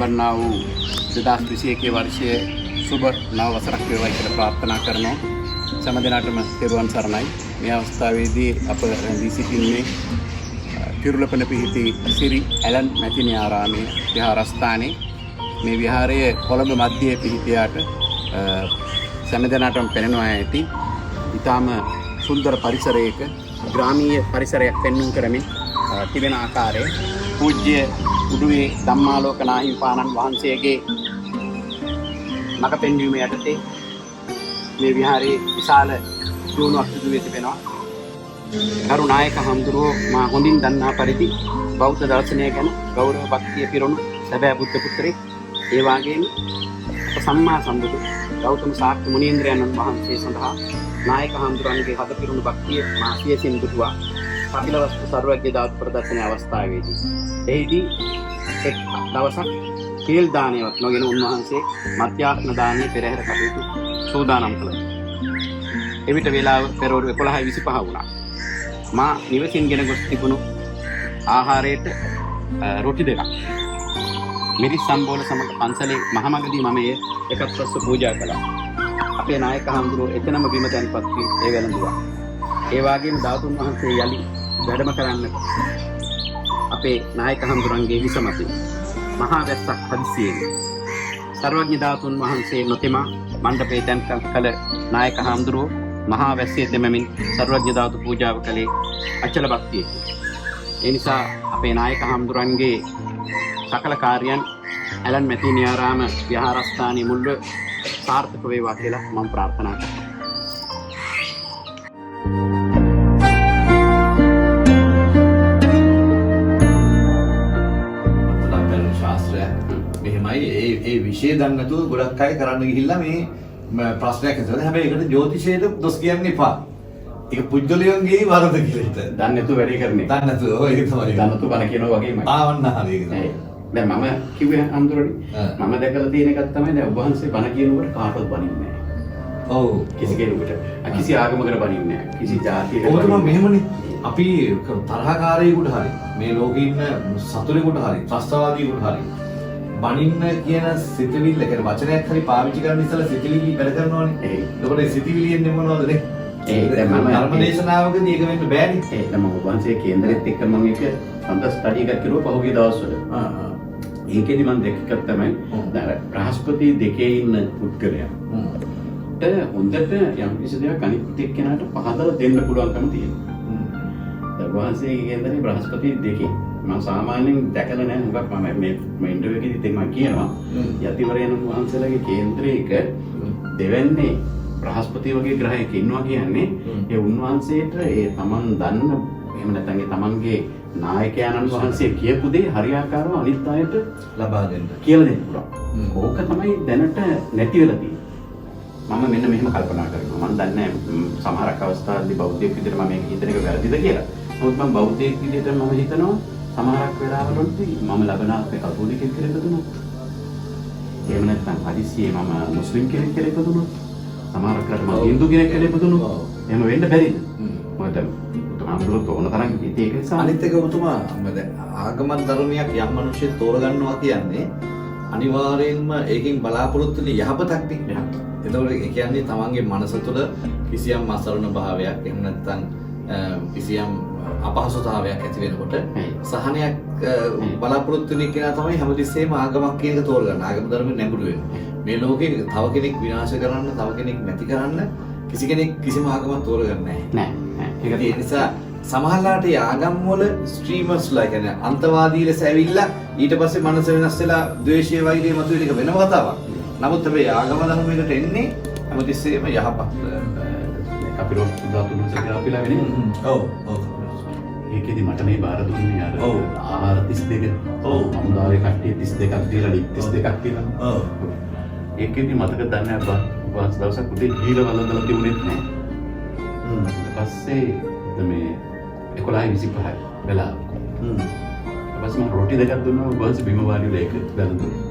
ලබන්නා වූ 2021 වර්ෂයේ සුබ නව වසරක් වේවා කියලා ප්‍රාර්ථනා කරනවා. සෑම දිනකටම තෙරුවන් සරණයි. මේ අවස්ථාවේදී අප රැඳී සිටින්නේ කිරුළපන පිහිටි සිරි ඇලන් මැතිණිය ආරාමයේ විහාරස්ථානයේ. මේ විහාරය කොළඹ මධ්‍යයේ පිහිටියාට සෑම දිනකටම පෙනෙනවා ඇති. ඊටාම සුන්දර පරිසරයක ග්‍රාමීය පරිසරයක් පෙන්වන්න කරමින් තිබෙන ආකාරය පූජ්‍ය උඩුවේ ධම්මාලෝක නාහිමිපාණන් වහන්සේගේ මඟ පෙන්වීම යටතේ මේ විහාරයේ විශාල දියුණුවක් සිදු වී තිබෙනවා. ගරු නායක හඳුරෝ මා හොඳින් දන්නා පරිදි බෞද්ධ දර්ශනය ගැන ගෞරව භක්තිය පිරුණු සැබෑ බුද්ධ පුත්‍රයෙක්. ඒ වගේම සම්මා සම්බුදු ගෞතම සාක්‍ය මුනීන්ද්‍රයන්න් වහන්සේ සඳහා නායක හඳුරන්ගේ හද පිරුණු භක්තිය මා සියසින් දුටුවා. කපිල වස්තු සර්වඥ දාතු ප්‍රදර්ශනයේ අවස්ථාවේදී එහිදී එක් දවසක් තෙල් දානයක් නොගෙන උන්වහන්සේ මධ්‍යාහ්න දානයේ පෙරහැර කටයුතු සූදානම් කළා. එවිට වේලාව පෙරවරු 11:25 වුණා. මා නිවසින් ගෙන ගොස් තිබුණු ආහාරයට රොටි දෙකක් මිරිස් සම්බෝල සමග පන්සලේ මහමගදී මම එකත්වස්ව පූජා කළා. අපේ නායක හඳුරෝ එතනම බිම තැන්පත් වී ඒ වැළඳුවා. ඒ වගේම ධාතුන් වහන්සේ යලි වැඩම කරන්න අපේ නායක හඳුරන්ගේ විසමතේ මහා වැස්සක් හදිසියෙන් සර්වඥ ධාතුන් වහන්සේ නොතෙමා මණ්ඩපේ තැන්පත් කළ නායක හඳුරෝ මහා වැස්සේ දෙමමින් සර්වඥ ධාතු පූජාව කළේ අචල භක්තිය. ඒ නිසා අපේ නායක හඳුරන්ගේ සකල කාර්යයන් ඇලන් මැතිණිය ආරාම විහාරස්ථානයේ මුල්ව සාර්ථක වේවා කියලා මම ප්‍රාර්ථනා කරනවා. ඒ විෂය දන්නේ නැතුව ගොඩක් අය කරන්න ගිහිල්ලා මේ ප්‍රශ්නයක් හිතනවා. හැබැයි ඒකට ජ්‍යොතිෂයට දොස් කියන්න එපා. ඒක පුජ්‍යලයන්ගේ වරද කියලා හිතන්න. දන්නේ නැතුව වැඩේ කරන්නේ. දන්නේ නැතුව ඔය ඒක තමයි. දන්නේ නැතුව බන කියනවා වගේමයි. ආවන්න හරි ඒක තමයි. දැන් මම කිව්වේ අඳුරනේ. මම දැකලා තියෙන එකක් තමයි දැන් ඔබ වහන්සේ බන කියනකොට කාටවත් බනින්නේ නැහැ. ඔව්. කිසි කෙනෙකුට. කිසි ආගමකට බනින්නේ නැහැ. කිසි ජාතියකට. ඔබ තමයි මෙහෙමනේ. අපි තරහකාරයෙකුට හරි මේ ලෝකේ ඉන්න සතුරෙකුට හරි ත්‍රස්තවාදීෙකුට හරි බනින්න කියන සිතවිල්ල කියන වචනයක් හරි පාවිච්චි කරන්න ඉස්සලා සිතවිලි වැඩ කරනවනේ. ඒකෝට සිතවිලි එන්නේ මොනවද නේ? දැන් මම ධර්මදේශනාවකදී ඒක වෙන්න බෑනේ. දැන් මම වහන්සේ කේන්දරෙත් එක්ක මම ඒක සම්පත ස්ටඩි එකක් කරුවා පහුගිය දවස්වල. ඒකෙදි මම දැක්කක් තමයි දැන් බ්‍රහස්පති දෙකේ ඉන්න පුද්ගලයා. හොඳට යම් කිසි දෙයක් අනිත් එක්කෙනාට පහදලා දෙන්න පුළුවන්කම තියෙනවා. දැන් වහන්සේ කේන්දරේ බ්‍රහස්පති දෙකේ මම සාමාන්‍යයෙන් දැකලා නැහැ. මොකක් මම මේ ඉන්ටර්වියු එකේදී මම කියනවා යතිවරයන් වහන්සේලාගේ කේන්ද්‍රයක දෙවන්නේ බ්‍රහස්පති වගේ ග්‍රහයක ඉන්නවා කියන්නේ ඒ උන්වහන්සේට ඒ තමන් දන්න එහෙම නැත්නම් ඒ තමන්ගේ නායකයන්න් වහන්සේ කියපු දේ හරියාකාරව අනිත් අයට ලබා දෙන්න කියලා දෙන්න පුළුවන්. ඕක තමයි දැනට නැති වෙලා තියෙන්නේ. මම මෙන්න මෙහෙම කල්පනා කරනවා. මම දන්නේ සමහරක් අවස්ථාවලදී බෞද්ධයෙක් විදිහට මම මේක හිතන එක වැරදිද කියලා. නමුත් මම බෞද්ධයෙක් විදිහට මම හිතනවා සමහරක් වෙලාවලදී මම ලබනාත්මක කතෝලිකයෙක් කියලා හිතනවා. එහෙම නැත්නම් හදිස්සියේ මම මුස්ලිම් කෙනෙක් කියලා හිතනවා. සමහරක් වෙලාවට මම හින්දු කෙනෙක් කියලා හිතනවා. එහෙම වෙන්න බැරිද? මොකද අමුතුම තෝරන තරම් ඒක නිසා අනිත් එක ඔබතුමා දැන් ආගමක් ධර්මයක් යම් මිනිස්සෙක් තෝරගන්නවා කියන්නේ අනිවාර්යයෙන්ම ඒකෙන් බලාපොරොත්තු වෙන යහපතක් නේ. එතකොට ඒ කියන්නේ තමන්ගේ මනස තුළ කිසියම් අසරණ භාවයක් එහෙම නැත්නම් කිසියම් අපහසුතාවයක් ඇති වෙනකොට සහනයක් බලාපොරොත්තු වෙන කෙනා තමයි හැමතිස්සෙම ආගමක් කියන එක තෝරගන්න. ආගම ධර්ම නැඹුරු වෙන්නේ. මේ ලෝකේ තව කෙනෙක් විනාශ කරන්න, තව කෙනෙක් නැති කරන්න කිසි කෙනෙක් කිසිම ආගමක් තෝරගන්නේ නැහැ. ඒක නිසා සමහරලාට ආගම් වල ස්ට්‍රීමර්ස්ලා කියන්නේ අන්තවාදී ලෙස ඇවිල්ලා ඊට පස්සේ මනස වෙනස් වෙලා ද්වේෂය වෛරය මතුවෙන එක වෙනම කතාවක්. නමුත් හැබැයි ආගම ධර්මයකට එන්නේ හැමතිස්සෙම යහපත්. අපිට උදාතුන් සකරාපිලා වෙන්නේ. ඔව්. ඒකෙදි මට මේ බාර දුන්නේ අර ආහාර 32. ඔව්. අමුදාවේ කට්ටිය 32ක් දීලා 32ක් කියලා. ඔව්. ඒකෙදි මතක දන්නේ අපා වහන්ස දවසක් උදේ ගිහිල්ලා වළඳලා තිබුණෙත් නැහැ. ඊපස්සේ මේ 11:25 වෙලා. ඊපස්සේ මම රොටි දෙකක් දුන්නා වහන්ස බිම වාඩිලා ඒක වැළඳුවා.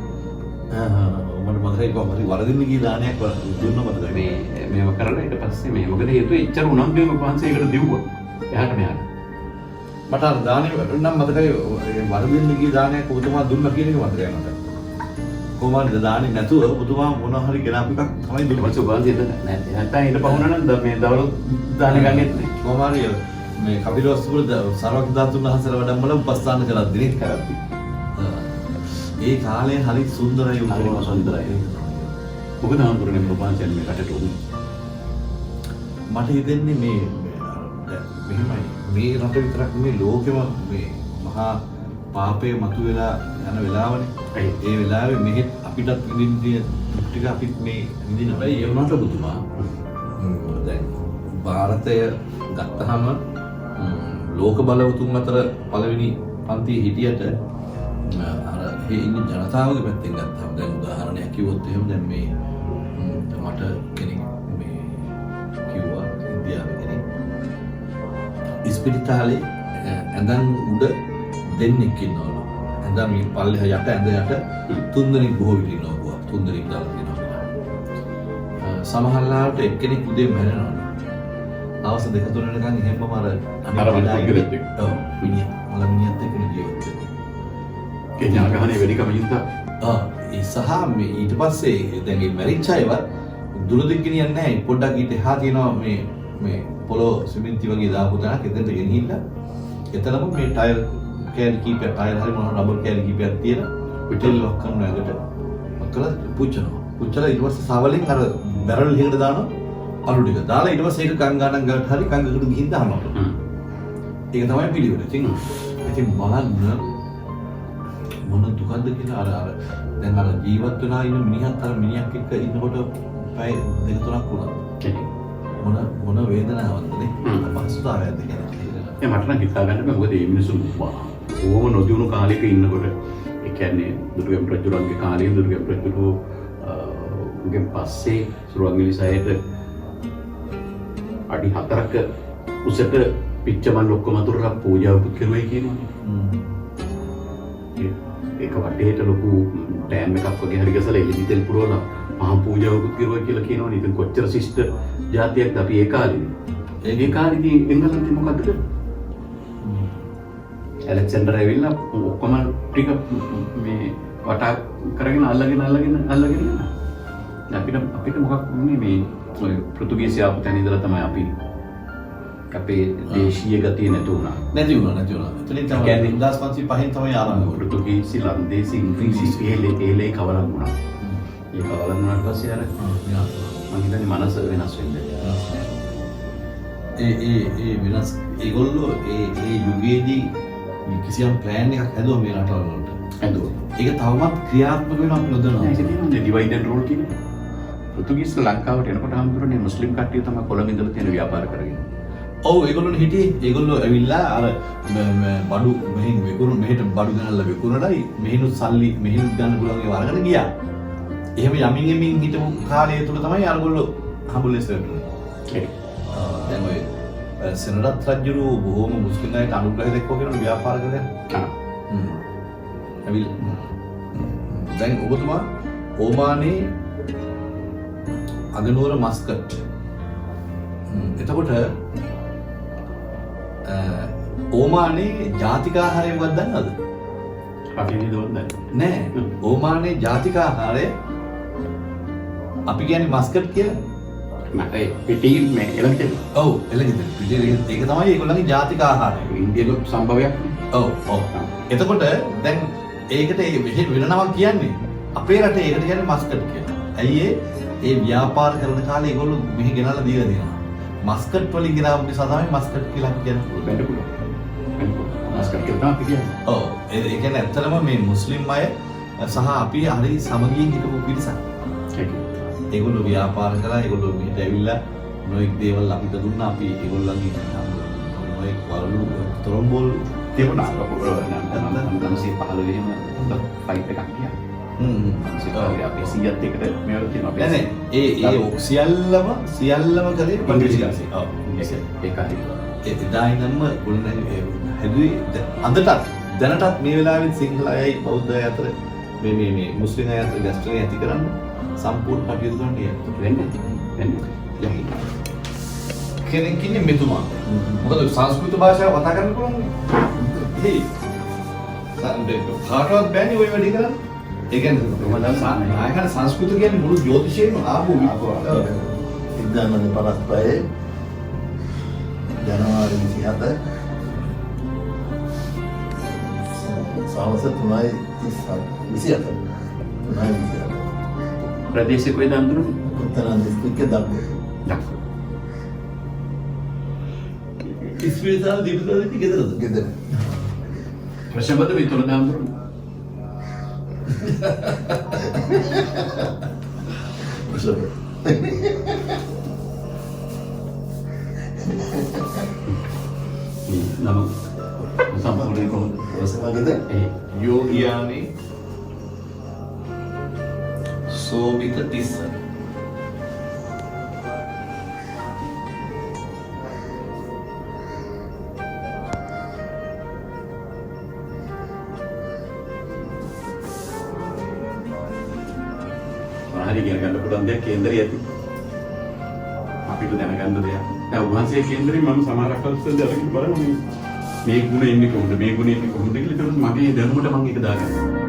මට මතකයි කොහොමද වරදින්න ගිය දානයක් දුන්න මතකයි. මේව කරලා ඊට පස්සේ මේ මොකද හේතුව එච්චර උනන්දුවෙන් වහන්සේ ඒකට දිව්වා. එහාට මෙහාට. මට අර දානේ නම් මතකයි වරදින්න ගිය දානයක් ඔබතුමා දුන්නා කියන එක මතකයි මට. කොහොමද දාන්නේ නැතුව ඔබතුමා මොනවා හරි ගෙනාපු එකක් තමයි දුන්නේ. මම සුභාන්ති දෙන්න නැති. නැත්නම් ඊට පහුන නම් මේ දවල් දාන ගන්නෙත් නෑ. කොහොම හරි මේ කපිලවස්තුවල සර්වඥ ධාතුන් වහන්සේලා වඩම්මල උපස්ථාන කරද්දී නේ කරද්දී. ඒ කාලේ හරි සුන්දරයි හරිම සුන්දරයි. මොකද හඳුරන්නේ ප්‍රපංචයෙන් මේ රටට උනේ. මට හිතෙන්නේ මේ මෙහෙමයි මේ රට විතරක් මේ ලෝකෙම මේ මහා පාපය මතුවලා යන වෙලාවනේ. ඒ වෙලාවේ මෙහෙත් අපිටත් විඳින්න ටික අපිත් මේ විඳින බෑ. ඒ වුණාට ඔබතුමා දැන් ಭಾರತය ගත්තහම ලෝක බලවතුන් අතර පළවෙනි පන්තියේ හිටියට අර ඒ ඉන්න ජනතාවගේ පැත්තෙන් ගත්තහම දැන් උදාහරණයක් කිව්වොත් එහෙම දැන් මේ මට කෙනෙක් මේ කිව්වා ඉන්දියාවේ කෙනෙක් ඉස්පිරිතාලේ ඇඳන් උඩ දෙන්නෙක් ඉන්නවලු. ඇඳන් මේ පල්ලෙහා යට ඇඳ යට තුන්දෙනෙක් බොහෝ විට ඉන්නවා. තුන්දෙනෙක් දාලා තියෙනවා. සමහරවිට එක්කෙනෙක් උදේ මැරෙනවා. දවස් දෙක තුන වෙනකන් එහෙමම අර විදිහට ඔව් මිනිහ මිනිහත් එක්ක ජීවත් වෙනවා. කෙනා ගහනේ වෙඩිකම යුද්ධ. ඒ සහ මේ ඊට පස්සේ දැන් මේ මැරිච්ච අයවත් දුරදිග ගෙනියන්නේ නැහැ. පොඩ්ඩක් ඊට එහා තියෙනවා මේ පොළොව සිමෙන්ති වගේ දාපු තැනක් එතනට ගෙනිහිල්ලා එතනම මේ ටයර් කෑලි කීපයක් ටයර් හරි මොනවා රබර් කෑලි කීපයක් තියලා පිටල් ලොක් කරන එකට ඔක්කොලා පුච්චනවා. පුච්චලා ඊට පස්සේ සවලෙන් අර බැරල් එකකට දානවා අලු ටික. දාලා ඊට පස්සේ ඒක ගංගානම් ගාවට හරි කංගකට ගිහින් දානවා. ඒක තමයි පිළිවෙල. ඉතින් බලන්න මොන දුකද කියලා අර දැන් අර ජීවත් වෙලා ඉන්න මිනිහත් අර මිනිහක් එක්ක ඉන්නකොට පැය දෙක තුනක් වුණා. මොන වේදනාවක්ද නේ? අපහසුතාවයක්ද කියන්නේ. මට නම් හිතා ගන්න බෑ. මොකද මේ මිනිස්සු ඕම නොදියුණු කාලයක ඉන්නකොට ඒ කියන්නේ දුර්ගම් රජුරන්ගේ කාලේ දුර්ගම් රජුරු ගෙන් පස්සේ සුරංගලිසයට අඩි 4ක උසට පිච්චමල් ඔක්කොම අතුරලා පූජාවකුත් කරුවයි කියනවනේ. ඒක වටේට ලොකු ටෑම් එකක් වගේ හරි ගසලා එළිදි තෙල් පුරවලා මහා පූජාවකුත් කරුවා කියලා කියනවනේ. ඉතින් කොච්චර ශිෂ්ට ජාතියක්ද අපි ඒ කාලේ. ඒ කාලේදී එංගලන්තේ මොකද්ද කරන්නේ? ඇලෙක්සැන්ඩර් ඇවිල්ලා ඔක්කොම ටික මේ වටා කරගෙන අල්ලගෙන අපිට මොකක් වුනේ මේ ඔය පෘතුගීසි ආපු තැන ඉඳලා තමයි අපි අපේ දේශීය ගතිය නැති වුණා. නැති වුණා. එතනින් තමයි 1505 තමයි ආරම්භ වුනේ. පෘතුගීසි ලන්දේසි ඉංග්‍රීසි ඒලේ කවලම් වුණා. ඒ කවලම් වුණාට පස්සේ අර මම හිතන්නේ මනස වෙනස් වෙන්නේ. ඒ වෙනස් ඒගොල්ලෝ ඒ යුගයේදී කිසියම් ප්ලෑන් එකක් හැදුවා මේ රටවල් වලට. ඒක තවමත් ක්‍රියාත්මක වෙනවා අපි නොදන්නවා. ඒක තියෙනවා ඩිවයිඩ් ඇන්ඩ් රූල් කියන්නේ. පෘතුගීස් ලංකාවට එනකොට හම්බුනේ මුස්ලිම් කට්ටිය තමයි කොළඹ ඉඳලා තියෙන ව්‍යාපාර කරගෙන. ඔව් ඒගොල්ලෝ හිටියේ ඒගොල්ලෝ ඇවිල්ලා අර බඩු මෙහෙන් මෙහෙට බඩු ගනනලා විකුණනයි මෙහෙනුත් සල්ලි මෙහෙනුත් ගන්න පුළුවන් ඒවා අරගෙන ගියා. එහෙම යමින් හිටපු කාලය තුල තමයි අරගොල්ලෝ හම්බුලෙස් වෙන්නේ. දැන් ඔය සෙනරත් රජුරු බොහොම මුස්ලිම් අයට අනුග්‍රහ දක්වගෙන ව්‍යාපාර කරලා ඇවිල්ලා දැන් ඔබතුමා ඕමානේ අගනුවර මස්කට් එතකොට ඕමානේ ජාතිකාහාරය මොකක්ද දන්නවද? රටේ දොන්නේ නෑ. ඕමානේ ජාතිකාහාරය අපි කියන්නේ මස්කට් කියලා. මට පිටින් මේ එළකිට. ඔව් එළකිට. පිටින් ඒක තමයි ඒගොල්ලන්ගේ ජාතිකාහාරය. ඉන්දියානු සම්භවයක්. ඔව්. එතකොට දැන් ඒකට වෙන නමක් කියන්නේ අපේ රටේ ඒකට කියන්නේ මස්කට් කියලා. ඇයි ඒ ව්‍යාපාර කරන කාලේ ඒගොල්ලෝ මෙහි ගෙනල්ලා දීලා දෙනවා. මස්කට් වලින් ගෙනාවු නිසා තමයි මස්කට් කියලා කියන්නේ. වෙන්න පුළුවන්. මස්කට් කියලා තමයි කියන්නේ. ඔව්. ඒ කියන්නේ ඇත්තටම මේ මුස්ලිම් අය සහ අපි හරි සමගියෙන් හිටපු පිරිසක්. ඒගොල්ලෝ ව්‍යාපාර කළා. ඒගොල්ලෝ මෙහෙට ඇවිල්ලා නොඑක් දේවල් අපිට දුන්නා. අපි ඒගොල්ලන්ගේ නොඑක් වලු තරම්බෝල් තිබුණා. නම් 915 එහෙම ෆයිට් එකක් ගියා. අපි 100ත් එකට මේවල තියෙනවා. නෑ ඒ සියල්ලම කරේ පන්දිසිකාසි. ඔව්. ඒකයි. එදා ඉඳන්ම ගොඩනැගි හැදුවේ අදටත් දැනටත් මේ වෙලාවෙත් සිංහල අයයි බෞද්ධ අය අතර මේ මුස්ලිම් අය අතර ගැස්ට්‍රේ ඇති කරන්න සම්පූර්ණ කටයුතු කරන්න වෙන්නේ. කෙනෙක් ඉන්නේ මෙතුමා. මොකද සංස්කෘත භාෂාව කතා කරන්න පුළුවන් නේ. ඉතින් කාටවත් බෑනේ ওই වැඩේ කරන්න. ඒ කියන්නේ නායකයන් සංස්කෘතිය කියන්නේ මුළු ජ්‍යොතිෂයේම ආපු 1955 ජනවාරි 27 සවස් 3:27 ප්‍රදේශයේ කොහෙද හඳුනන්නේ? උත්තරාන්ත දිස්ත්‍රික්කයේ දක්ව. ඉස්පිරිතාල දීපදාලේ ගෙදරද? ගෙදර. ප්‍රශ්නබද විතර හඳුනන්නේ? නම සම්පූර්ණ කොහොමද? ඔසමගෙද? යෝගියානි සෝමිත තිස්ස. හරි ඉගෙන ගන්න පුළුවන් දෙයක් කේන්දරය ඇති. අපිට දැනගන්න දෙයක්. දැන් උන්වහන්සේ කේන්දරේ මම සමහරක් අවස්ථාවලදී අරගෙන බලනවා මේ ගුණ එන්නේ කොහොමද මේ ගුණ එන්නේ කොහොමද කියලා. ඊට පස්සේ මගේ දැනුමට මම ඒක දාගන්නවා.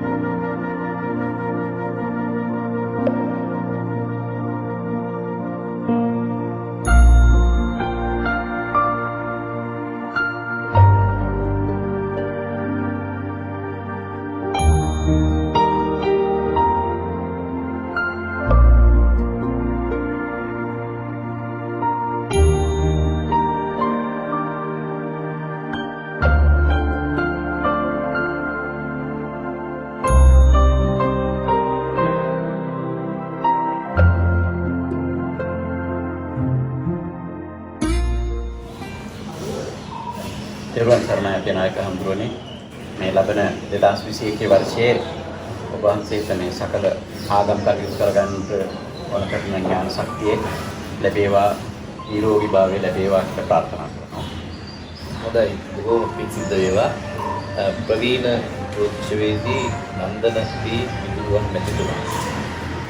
තෙරුවන් සරණයි අපේ නායක හඳුරන්නේ මේ ලබන 2021 වර්ෂයේ ඔබ වහන්සේට මේ සකල ආගම් කටයුතු කරගන්නට ඕන කරන ඥාන ශක්තිය ලැබේවා, නිරෝගී භාවය ලැබේවා කියලා ප්‍රාර්ථනා කරනවා. හොඳයි, බොහෝම පිං සිද්ධ වේවා. ප්‍රවීණ ජ්‍යොතිෂවේදී නන්දන දී විදුරුවන් මැතිතුමා.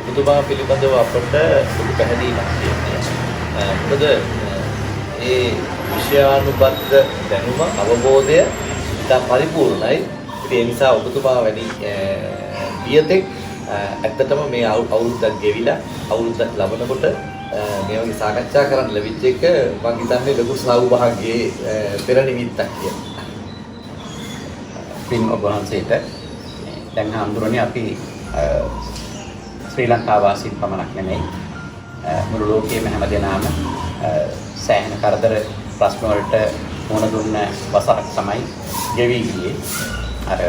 ඔබතුමා පිළිබඳව අපට සුළු පැහැදීමක් තියෙනවා. මොකද ඒ විෂයානුබද්ධ දැනුම අවබෝධය ඉතා පරිපූර්ණයි. ඒ නිසා ඔබතුමා වැනි පියතෙක් ඇත්තටම මේ අවුරුද්දක් ගෙවිලා අවුරුද්දක් ලබනකොට මේ වගේ සාකච්ඡා කරන්න ලැබිච්ච එක මම හිතන්නේ ලොකු සෞභාග්‍යයේ පෙර නිමිත්තක් කියලා. පින් ඔබ වහන්සේට දැන් හඳුරන්නේ අපි ශ්‍රී ලංකා වාසීන් පමණක් නෙමෙයි මුළු ලෝකයේම හැමදෙනාම සෑහෙන කරදර ප්‍රශ්න වලට මුහුණ දුන්න වසරක් තමයි ගෙවි ගියේ. අර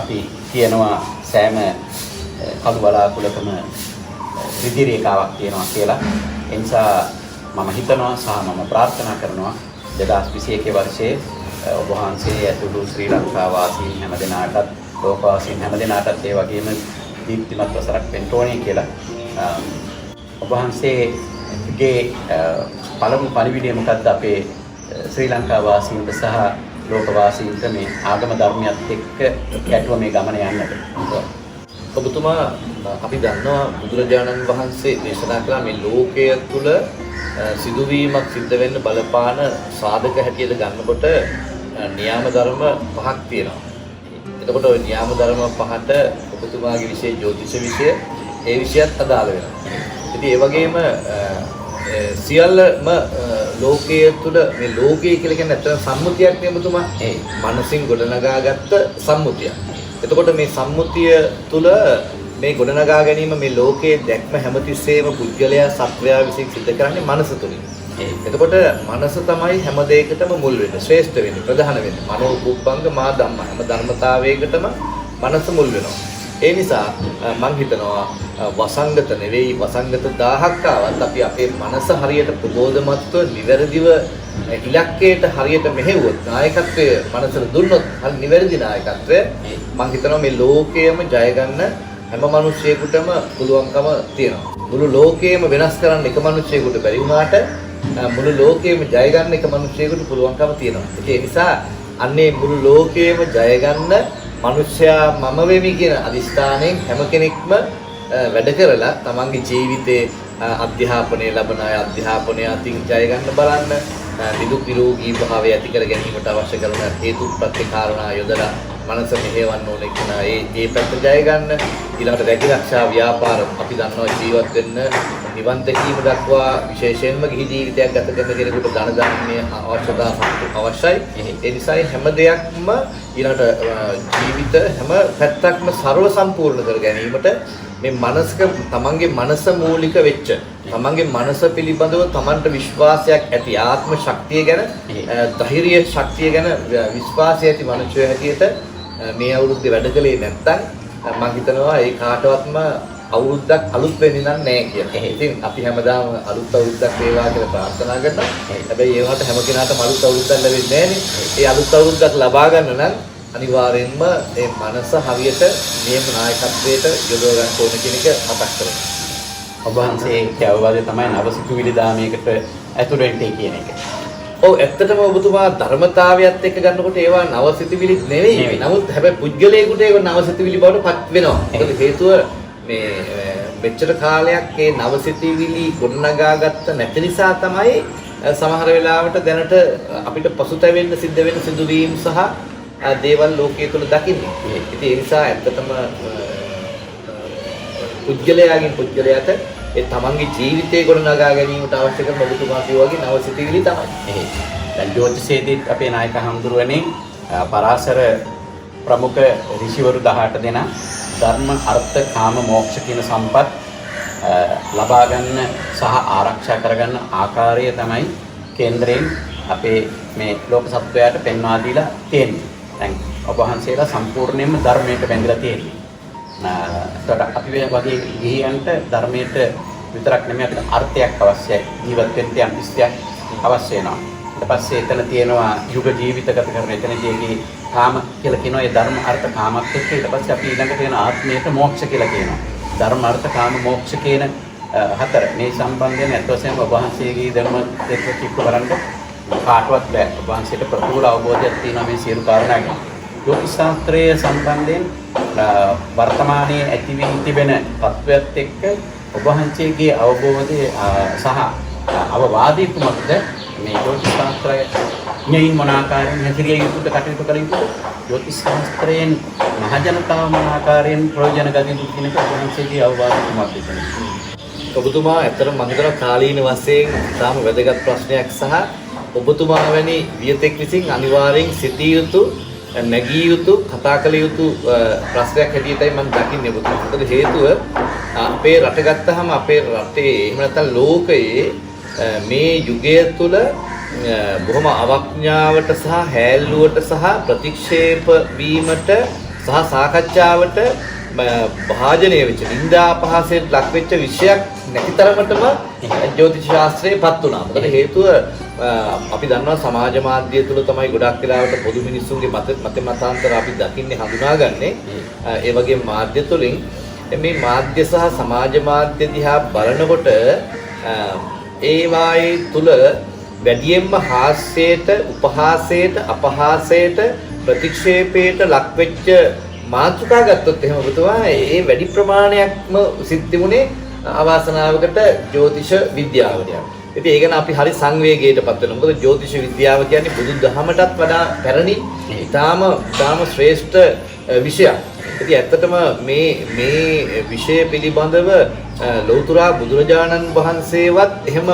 අපි කියනවා සෑම කළු බලාකුළකම රිදි රේඛාවක් තියෙනවා කියලා. ඒ නිසා මම හිතනවා සහ මම ප්‍රාර්ථනා කරනවා 2021 වර්ෂයේ ඔබ වහන්සේ ඇතුළු ශ්‍රී ලංකා වාසීන් හැමදෙනාටත් ලෝක වාසීන් හැමදෙනාටත් ඒ වගේම දීප්තිමත් වසරක් වෙන්න ඕනේ කියලා. ඔබ වහන්සේගේ පළමු පරිවිඩය මොකද්ද අපේ ශ්‍රී ලංකා වාසීන්ට සහ ලෝක වාසීන්ට මේ ආගම ධර්මයත් එක්ක ගැටුව මේ ගමන යන්නට? ඔබතුමා අපි දන්නවා බුදුරජාණන් වහන්සේ දේශනා කළා මේ ලෝකයේ තුල සිදුවීමක් සිද්ධ වෙන්න බලපාන සාධක හැටියට ගන්නකොට න්‍යාම ධර්ම පහක් තියෙනවා. එතකොට ওই න්‍යාම ධර්ම පහට ඔබතුමාගේ විෂය ජ්‍යොතිෂ විෂය ඒ විෂයත් අදාළ වෙනවා. ඉතින් ඒ වගේම සියල්ලම ලෝකයේ තුල මේ ලෝකය කියලා කියන්නේ ඇත්තට සම්මුතියක් නේ ඔබතුමා. ඒ මනසින් ගොඩනගාගත්ත සම්මුතියක්. එතකොට මේ සම්මුතිය තුල මේ ගොඩනගා ගැනීම මේ ලෝකයේ දැක්ම හැමතිස්සෙම පුද්ගලයා සත්වයා විසින් සිද්ධ කරන්නේ මනස තුලින්. එතකොට මනස තමයි හැම දෙයකටම මුල් වෙන්නේ, ශ්‍රේෂ්ඨ වෙන්නේ, ප්‍රධාන වෙන්නේ. මනෝ කුප්පංග මා ධම්ම හැම ධර්මතාවයකටම මනස මුල් වෙනවා. ඒ නිසා මම හිතනවා වසංගත නෙවෙයි වසංගත 1000ක් ආවත් අපි අපේ මනස හරියට ප්‍රබෝධමත්ව නිවැරදිව ඉලක්කයට හරියට මෙහෙවුවොත් නායකත්වය මනසට දුන්නොත් හරි නිවැරදි නායකත්වය මම හිතනවා මේ ලෝකයේම ජය ගන්න හැම මිනිසෙකුටම පුළුවන්කම තියෙනවා. මුළු ලෝකයේම වෙනස් කරන්න එක මිනිසෙකුට බැරි වුණාට මුළු ලෝකයේම ජය ගන්න එක මිනිසෙකුට පුළුවන්කම තියෙනවා. ඒ නිසා අන්නේ මුළු ලෝකයේම ජය ගන්න මිනිසයා මම වෙමි කියන අදිස්ථානයෙන් හැම කෙනෙක්ම වැඩ කරලා තමන්ගේ ජීවිතේ අධ්‍යාපනය ලබන අය අධ්‍යාපනය අතින් ජය ගන්න බලන්න නිදුක් නිරෝගී භාවය ඇති කර ගැනීමට අවශ්‍ය කරන හේතු ප්‍රත්‍ය කාරණා යොදලා මනස මෙහෙවන්න ඕනේ කියන ඒ පැත්ත ජය ගන්න. ඊළඟට රැකිරක්ෂා ව්‍යාපාර අපි දන්නවා ජීවත් වෙන්න නිවන් දැකීම දක්වා විශේෂයෙන්ම ගිහි ජීවිතයක් ගත කරන කෙනෙකුට ධන දාන්නේ අවශ්‍යතාව අවශ්‍යයි. ඒ නිසා හැම දෙයක්ම ඊළඟට ජීවිත හැම පැත්තක්ම ਸਰව සම්පූර්ණ කර ගැනීමට මේ මනසක තමන්ගේ මනස මූලික වෙච්ච තමන්ගේ මනස පිළිබඳව තමන්ට විශ්වාසයක් ඇති ආත්ම ශක්තිය ගැන ධෛර්ය ශක්තිය ගැන විශ්වාසය ඇති මනුෂ්‍යය හැටියට මේ අවුරුද්දේ වැඩ කළේ නැත්නම් මම හිතනවා ඒ කාටවත්ම අවුරුද්දක් අලුත් වෙන්නේ නැහැ කියලා. ඉතින් අපි හැමදාම අලුත් අවුරුද්දක් වේවා කියලා ප්‍රාර්ථනා කරනවා. හැබැයි ඒවට හැම කෙනාටම අලුත් අවුරුද්දක් ලැබෙන්නේ නැහැනේ. ඒ අලුත් අවුරුද්දක් ලබා ගන්න නම් අනිවාර්යෙන්ම මේ මනස හරියට නියම නායකත්වයට යොදව ගන්න ඕන කියන එක මතක් කරගන්න. ඔබ වහන්සේ කියවවාදී තමයි නවසිතුවිලි දාමයකට ඇතුළු වෙන්නේ කියන එක. ඔව් ඇත්තටම ඔබතුමා ධර්මතාවයත් එක්ක ගන්නකොට ඒවා නවසිතුවිලිත් නෙවෙයි. නමුත් හැබැයි පුද්ගලයෙකුට ඒක නවසිතුවිලි බවට පත් වෙනවා. ඒකට හේතුව මේ මෙච්චර කාලයක් මේ නවසිතුවිලි ගොඩනගාගත්ත නැති නිසා තමයි සමහර වෙලාවට දැනට අපිට පසුතැවෙන්න සිද්ධ වෙන සිදුවීම් සහ දේවල් ලෝකයේ තුල දකින්නේ. ඉතින් ඒ නිසා ඇත්තටම පුද්ගලයාගෙන් පුද්ගලයාට ඒ තමන්ගේ ජීවිතේ ගොඩනගා ගැනීමට අවශ්‍ය කරන ඔබතුමා කියෝ වගේ නවසිතුවිලි තමයි. දැන් ජෝතිෂයේදීත් අපේ නායක හඳුරුවනේ පරාසර ප්‍රමුඛ ඍෂිවරු 18 දෙනා ධර්ම අර්ථ කාම මොක්ෂ කියන සම්පත් ලබා ගන්න සහ ආරක්ෂා කරගන්න ආකාරය තමයි කේන්ද්‍රයෙන් අපේ මේ ලෝක සත්වයාට පෙන්වා දීලා තියෙන්නේ. දැන් ඔබ වහන්සේලා සම්පූර්ණයෙන්ම ධර්මයට බැඳලා තියෙන්නේ. ඒකට අපි වගේ ගිහියන්ට ධර්මයට විතරක් නෙමෙයි අපිට අර්ථයක් අවශ්‍යයි. ජීවත් වෙන්න යම් කිසියක් අවශ්‍ය වෙනවා. ඊට පස්සේ එතන තියෙනවා යුග ජීවිත ගත කරන එතනදී කාම කියලා කියනවා. ඒ ධර්ම අර්ථ කාමත් එක්ක ඊට පස්සේ අපි ඊළඟට තියෙන ආත්මයට මොක්ෂ කියලා කියනවා. ධර්ම අර්ථ කාම මොක්ෂ කියන හතර මේ සම්බන්ධයෙන් අත් වශයෙන්ම ඔබ වහන්සේගේ ධර්ම දෙක කිප්ප කරන්න කාටවත් බෑ. ඔබ වහන්සේට ප්‍රතිකූල අවබෝධයක් තියෙනවා මේ සියලු කාරණා ගැන. ජෝතිෂ ශාස්ත්‍රයේ සම්බන්ධයෙන් වර්තමානයේ ඇති වී තිබෙන තත්ත්වයක් එක්ක ඔබ වහන්සේගේ අවබෝධය සහ අවවාදය කුමක්ද? මේ ජෝතිෂ ශාස්ත්‍රයේ ඥයින් මොන ආකාරයෙන් හැසිරිය යුතුද කටයුතු කළ යුතුද? ජෝතිෂ ශාස්ත්‍රයෙන් මහ ජනතාව මොන ආකාරයෙන් ප්‍රයෝජන ගත යුතුද කියන එක ඔබ වහන්සේගේ අවවාදය කුමක්ද? ඔබතුමා ඇත්තටම මම හිතනවා කාලීන වශයෙන් තාම වැදගත් ප්‍රශ්නයක් සහ ඔබතුමා වැනි වියතෙක් විසින් අනිවාර්යෙන් සිටිය යුතු නැගී යුතු කතා කළ යුතු ප්‍රශ්නයක් හැටියටයි මම දකින්නේ ඔබතුමා. මොකද හේතුව අපේ රට ගත්තාම අපේ රටේ එහෙම නැත්නම් ලෝකයේ මේ යුගය තුළ බොහොම අවඥාවට සහ හැල්ලුවට සහ ප්‍රතික්ෂේප වීමට සහ සාකච්ඡාවට භාජනය වෙච්ච නින්දා අපහාසයට ලක් වෙච්ච විෂයක් නැති තරමටම ජ්‍යොතිෂ ශාස්ත්‍රයේපත් වුණා. මොකද හේතුව අපි දන්නවා සමාජ මාධ්‍ය තුල තමයි ගොඩක් වෙලාවට පොදු මිනිස්සුන්ගේ මතාන්තර අපි දකින්නේ හඳුනාගන්නේ. ඒ වගේ මාධ්‍ය තුලින් මේ මාධ්‍ය සහ සමාජ මාධ්‍ය දිහා බලනකොට ඒ වායේ තුල වැඩියෙන්ම හාස්‍යයට, උපහාසයට, අපහාසයට, ප්‍රතික්ෂේපයට ලක් වෙච්ච මාතෘකා ගත්තොත් එහෙම ඔබතුමා ඒ වැඩි ප්‍රමාණයක්ම සිද්ධ වුණේ අවාසනාවකට ජ්‍යොතිෂ විද්‍යාවලියක්. ඉතින් ඒක න අපි හරි සංවේගයටපත් වෙනවා. මොකද ජ්‍යොතිෂ විද්‍යාව කියන්නේ බුදුදහමටත් වඩා පැරණි, ඊටාම ශ්‍රේෂ්ඨ විෂයක්. ඉතින් ඇත්තටම මේ විෂය පිළිබඳව ලෞතර බුදුරජාණන් වහන්සේවත් එහෙම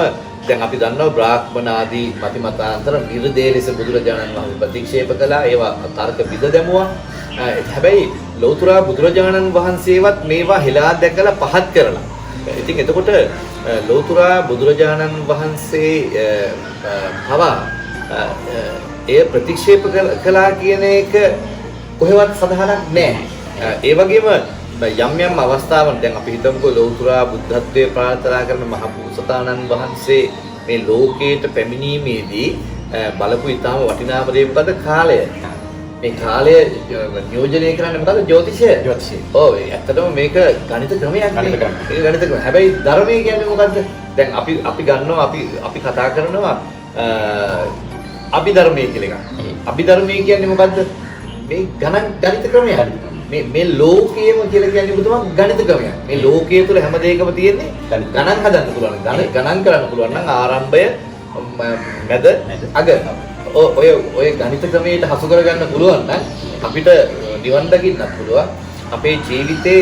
දැන් අපි දන්නවා බ්‍රාහ්මණ ආදී මතිමතාන්තර නිර්දේ ලෙස බුදුරජාණන් වහන්සේ ප්‍රතික්ෂේප කළා. ඒවා තර්ක විද දැමුවා. හැබැයි ලෞතර බුදුරජාණන් වහන්සේවත් මේවා හෙලා දැකලා පහත් කරලා. ඉතින් එතකොට ලෞතර බුදුරජාණන් වහන්සේ පවා ඒ ප්‍රතික්ෂේප කළා කියන එක කොහෙවත් සඳහනක් නැහැ. ඒ වගේම යම් අවස්ථාවන් දැන් අපි හිතමුකෝ ලෞතර බුද්ධත්වයේ ප්‍රාර්ථනා කරන මහ බෝසතාණන් වහන්සේ මේ ලෝකයට පැමිණීමේදී බලපු ඊටාම වටිනාම දේ මොකද? කාලය. මේ කාලය නියෝජනය කරන්නේ මොකද? ජ්‍යොතිෂය. ඔව් ඇත්තටම මේක ගණිත ක්‍රමයක් නේ. ඒක ගණිත ක්‍රම. හැබැයි ධර්මය කියන්නේ මොකද්ද? දැන් අපි ගන්නවා අපි කතා කරනවා අභිධර්මයේ කියලා එකක්. අභිධර්මයේ කියන්නේ මොකද්ද? මේ ගණිත ක්‍රමයක්. මේ ලෝකයේම කියලා කියන්නේ ඔබතුමා ගණිත ක්‍රමයක්. මේ ලෝකයේ තුල හැම දෙයකම තියෙන්නේ ගණන් හදන්න පුළුවන්. ගණන් කරන්න පුළුවන් නම් ආරම්භය මැද අග ඔය ගණිත ක්‍රමයට හසු කරගන්න පුළුවන් නම් අපිට නිවන් දකින්නත් පුළුවන්. අපේ ජීවිතේ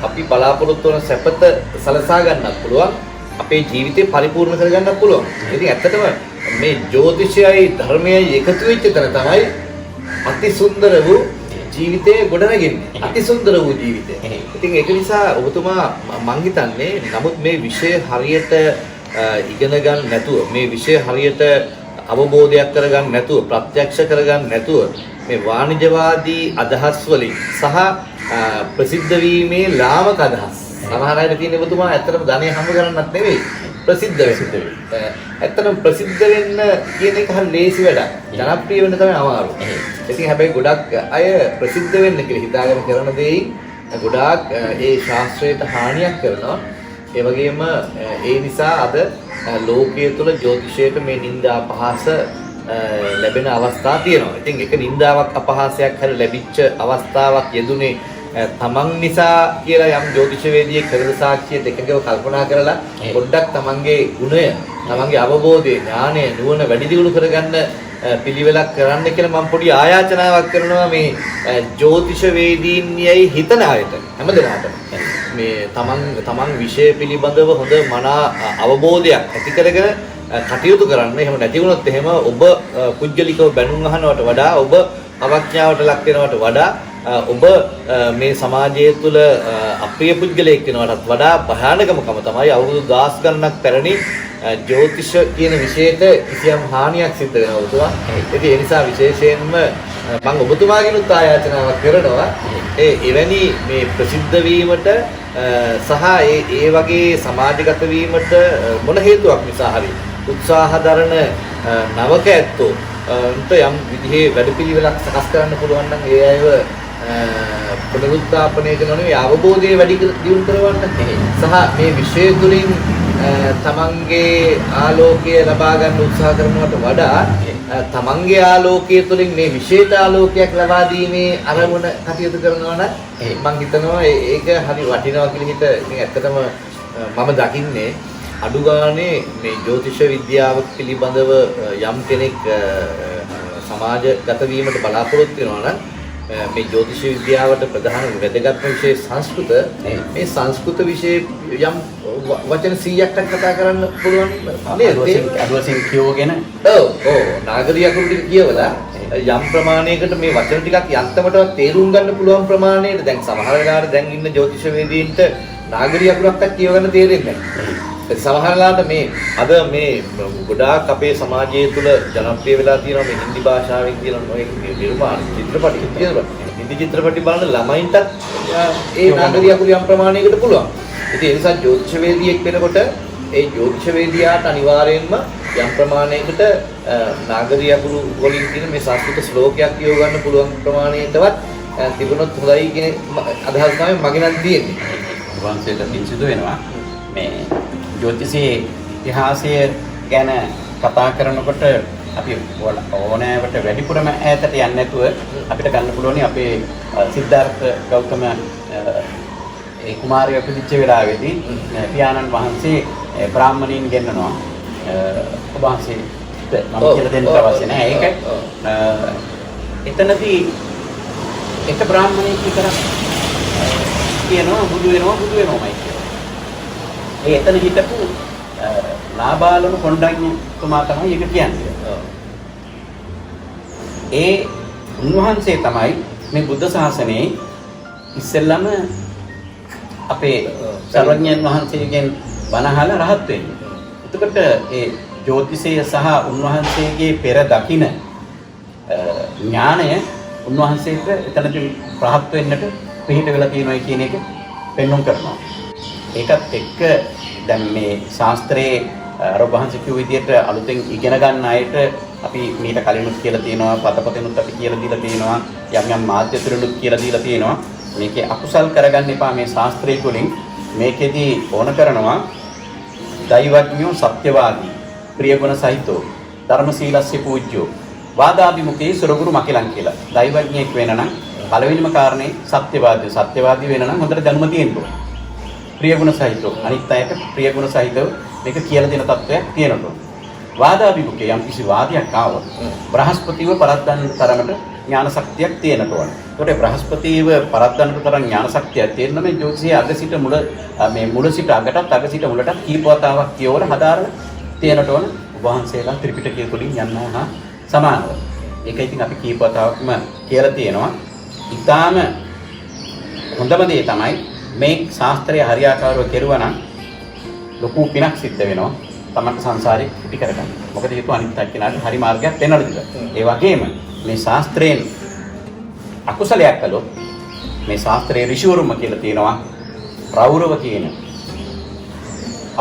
අපි බලාපොරොත්තු වන සැපත සලසා ගන්නත් පුළුවන්. අපේ ජීවිතේ පරිපූර්ණ කර ගන්නත් පුළුවන්. ඉතින් ඇත්තටම මේ ජ්‍යොතිෂයයි ධර්මයයි එකතු වෙච්ච තැන තමයි අති සුන්දර වූ ජීවිතේ ගොඩනගන්නේ. අති සුන්දර වූ ජීවිතය. ඉතින් ඒක නිසා ඔබතුමා මං හිතන්නේ නමුත් මේ විෂය හරියට ඉගෙන ගන්න නැතුව මේ විෂය හරියට අවබෝධයක් කරගන්න නැතුව ප්‍රත්‍යක්ෂ කරගන්න නැතුව මේ වාණිජවාදී අදහස් වලින් සහ ප්‍රසිද්ධ වීමේ ලාමක අදහස් සමහර අය තියෙන ඔබතුමා ඇත්තටම ධනෙ හම්බ කරන්නත් නෙවෙයි ප්‍රසිද්ධ වෙන්න. ඇත්තටම ප්‍රසිද්ධ වෙන්න කියන එක හරිය ලේසි වැඩක්. ජනප්‍රිය වෙන්න තමයි අමාරු. ඉතින් හැබැයි ගොඩක් අය ප්‍රසිද්ධ වෙන්න කියලා හිතාගෙන කරන දෙයින් ගොඩාක් ඒ ශාස්ත්‍රයට හානියක් කරනවා. ඒ වගේම ඒ නිසා අද ලෝකයේ තුල ජ්‍යොතිෂයට මේ නිന്ദා අපහාස ලැබෙන අවස්ථා තියෙනවා. ඉතින් එක නිന്ദාවක් අපහාසයක් හරි ලැබිච්ච අවස්ථාවක් යෙදුනේ තමන් නිසා කියලා යම් ජ්‍යොතිෂවේදියෙක් කරන සාක්ෂිය දෙකකව කල්පනා කරලා පොඩ්ඩක් තමන්ගේ ගුණය, තමන්ගේ අවබෝධය, ඥානය, නුවණ වැඩි දියුණු කරගන්න පිළිවෙලක් කරන්න කියලා මම පොඩි ආයාචනාවක් කරනවා මේ ජ්‍යොතිෂවේදීන්යයි හිතන අයට හැමදෙනාටම. මේ තමන් විෂය පිළිබඳව හොඳ මනා අවබෝධයක් ඇති කරගෙන කටයුතු කරන්න. එහෙම නැති වුණොත් එහෙම ඔබ පුජ්‍යලිකව බැනුම් අහනවට වඩා ඔබ අවඥාවට ලක් වෙනවට වඩා ඔබ මේ සමාජය තුළ අප්‍රිය පුද්ගලයෙක් වෙනවටත් වඩා භයානකමකම තමයි අවුරුදු 10 ගණනක් පැරණි ජ්‍යොතිෂ කියන විෂයට කිසියම් හානියක් සිද්ධ වෙනවා ඔබතුමා. ඉතින් ඒ නිසා විශේෂයෙන්ම මම ඔබතුමාගෙනුත් ආයාචනාවක් කරනවා එවැනි මේ ප්‍රසිද්ධ වීමට සහ ඒ වගේ සමාජගත වීමට මොන හේතුවක් නිසා හරි උත්සාහ දරන නවක ඇත්තෝ යම් විදිහේ වැඩපිළිවෙලක් සකස් කරන්න පුළුවන් නම් ඒ අයව පුනරුත්ථාපනය කරනවා අවබෝධය වැඩි දියුණු කරවන්න සහ මේ විෂය තුළින් තමන්ගේ ආලෝකය ලබා ගන්න උත්සාහ කරනවට වඩා තමන්ගේ ආලෝකය තුළින් මේ විශේෂ ආලෝකයක් ලබා දීමේ අරමුණ කටයුතු කරනවා නම් මම හිතනවා ඒක හරි වටිනවා කියලා හිත ඉතින් ඇත්තටම මම දකින්නේ අඩු ගානේ මේ ජ්‍යොතිෂ විද්‍යාව පිළිබඳව යම් කෙනෙක් සමාජගත වීමට බලාපොරොත්තු වෙනවා නම් මේ ජ්‍යොතිෂ විද්‍යාවට ප්‍රධාන වැදගත්ම විෂය සංස්කෘත මේ සංස්කෘත විෂය යම් වචන 100ක් කතා කරන්න පුළුවන් නේද? අඩුවසින් කියවගෙන නාගරික අකුරු ටික කියවලා යම් ප්‍රමාණයකට මේ වචන ටිකක් යන්තමටවත් තේරුම් ගන්න පුළුවන් ප්‍රමාණයට දැන් සමහර වෙලාවට දැන් ඉන්න ජ්‍යොතිෂවේදීන්ට නාගරික අකුරක්වත් කියව ගන්න තේරෙන්නේ නැහැ. සමහරලාට මේ අද මේ ගොඩාක් අපේ සමාජය තුළ ජනප්‍රිය වෙලා තියෙනවා මේ හින්දි භාෂාවෙන් කියන ඔය නිර්මාණ චිත්‍රපටි කියනවා. හින්දි චිත්‍රපටි බලන ළමයින්ටත් ඒ නාගරික අකුරු යම් ප්‍රමාණයකට පුළුවන්. ඉතින් ඒ නිසා ජ්‍යොතිෂවේදියෙක් වෙනකොට ඒ ජ්‍යොතිෂවේදියාට අනිවාර්යයෙන්ම යම් ප්‍රමාණයකට නාගරික අකුරු වලින් තියෙන මේ සංස්කෘත ශ්ලෝකයක් කියව ගන්න පුළුවන් ප්‍රමාණයටවත් තිබුණොත් හොඳයි කියන අදහස තමයි මගේ නම් තියෙන්නේ. වංශයට පිංසිදු වෙනවා මේ ජ්‍යොතිෂයේ ඉතිහාසය ගැන කතා කරනකොට අපි ඕනෑවට වැඩිපුරම ඈතට යන්නේ නැතුව අපිට ගන්න පුළුවන් අපේ සිද්ධාර්ථ ගෞතම ඒ කුමාරය පිළිච්ච වෙලාවේදී පියාණන් වහන්සේ බ්‍රාහ්මණීන් ගෙන්නනවා ඔබ වහන්සේ මම කියලා දෙන්න අවශ්‍ය නැහැ ඒක එතනදී එක බ්‍රාහ්මණයෙක් විතරක් කියනවා බුදු වෙනවමයි කියලා. ඒ එතන හිටපු ලාබාලන කොණ්ඩඤ්ඤතුමා තමයි ඒක කියන්නේ. ඒ උන්වහන්සේ තමයි මේ බුද්ධ ශාසනයේ ඉස්සෙල්ලම අපේ සර්වඥයන් වහන්සේගෙන් බණ අහලා රහත් වෙන්නේ. එතකොට ඒ ජ්‍යොතිෂය සහ උන්වහන්සේගේ පෙර දකින ඥාණය උන්වහන්සේට එතනදී රහත් වෙන්නට පිළිහිට වෙලා තියෙනවා කියන එක පෙන්වන්න කරනවා. ඒකත් එක්ක දැන් මේ ශාස්ත්‍රයේ රොබහන්සේ කිව්ව විදිහට අලුතෙන් ඉගෙන ගන්න අයට අපි මීට කලිනුත් කියලා තියෙනවා පතපතෙනුත් අපි කියලා දීලා තියෙනවා යම් මාධ්‍ය තුරනුත් කියලා දීලා තියෙනවා මේකේ අකුසල් කරගන්න එපා මේ ශාස්ත්‍රය තුළින් මේකෙදී ඕන කරනවා දෛවඥෝ සත්‍යවාදී ප්‍රියගුණ සහිතෝ ධර්මශීලස්ස පූජ්‍යෝ වාදාභිමුඛේ සුරගුරු මකිලන් කියලා. දෛවඥයෙක් වෙන නම් පළවෙනිම කාරණේ සත්‍යවාදී වෙන නම් හොඳට දැනුම තියෙන්න ඕන. ප්‍රියගුණ සහිතව අනිත් අයට ප්‍රියගුණ සහිතව මේක කියලා දෙන තත්වයක් තියෙනවා. වාදාභිමුඛේ යම් කිසි වාදයක් ආවොත් බ්‍රහස්පතිව පරද්දන්න තරමට ඥාන ශක්තියක් තියෙන්න ඕන. ඒකට බ්‍රහස්පතිව පරද්දන්නට තරම් ඥාන ශක්තියක් තියෙන මේ ජ්‍යොතිෂයේ අග සිට මුල සිට අගටත් අග සිට මුලටත් කීප වතාවක් කියවල හදාරන තියෙනට ඕන වහන්සේලා ත්‍රිපිටකය තුලින් යනවා හා සමානව. ඒක ඉතින් අපි කීප වතාවක්ම කියලා තියෙනවා. ඊටාම හොඳම දේ තමයි මේ ශාස්ත්‍රය හරියාකාරව කෙරුවා නම් ලොකු පිනක් සිද්ධ වෙනවා. තමන්ට සංසාරේ පිටි කරගන්න. මොකද හේතුව අනිත් එක්කෙනාට හරි මාර්ගයක් පෙන්වලා දෙනවා. ඒ වගේම මේ ශාස්ත්‍රයෙන් අකුසලයක් කළොත් මේ ශාස්ත්‍රයේ ඍෂිවරුම කියලා තියෙනවා රෞරව කියන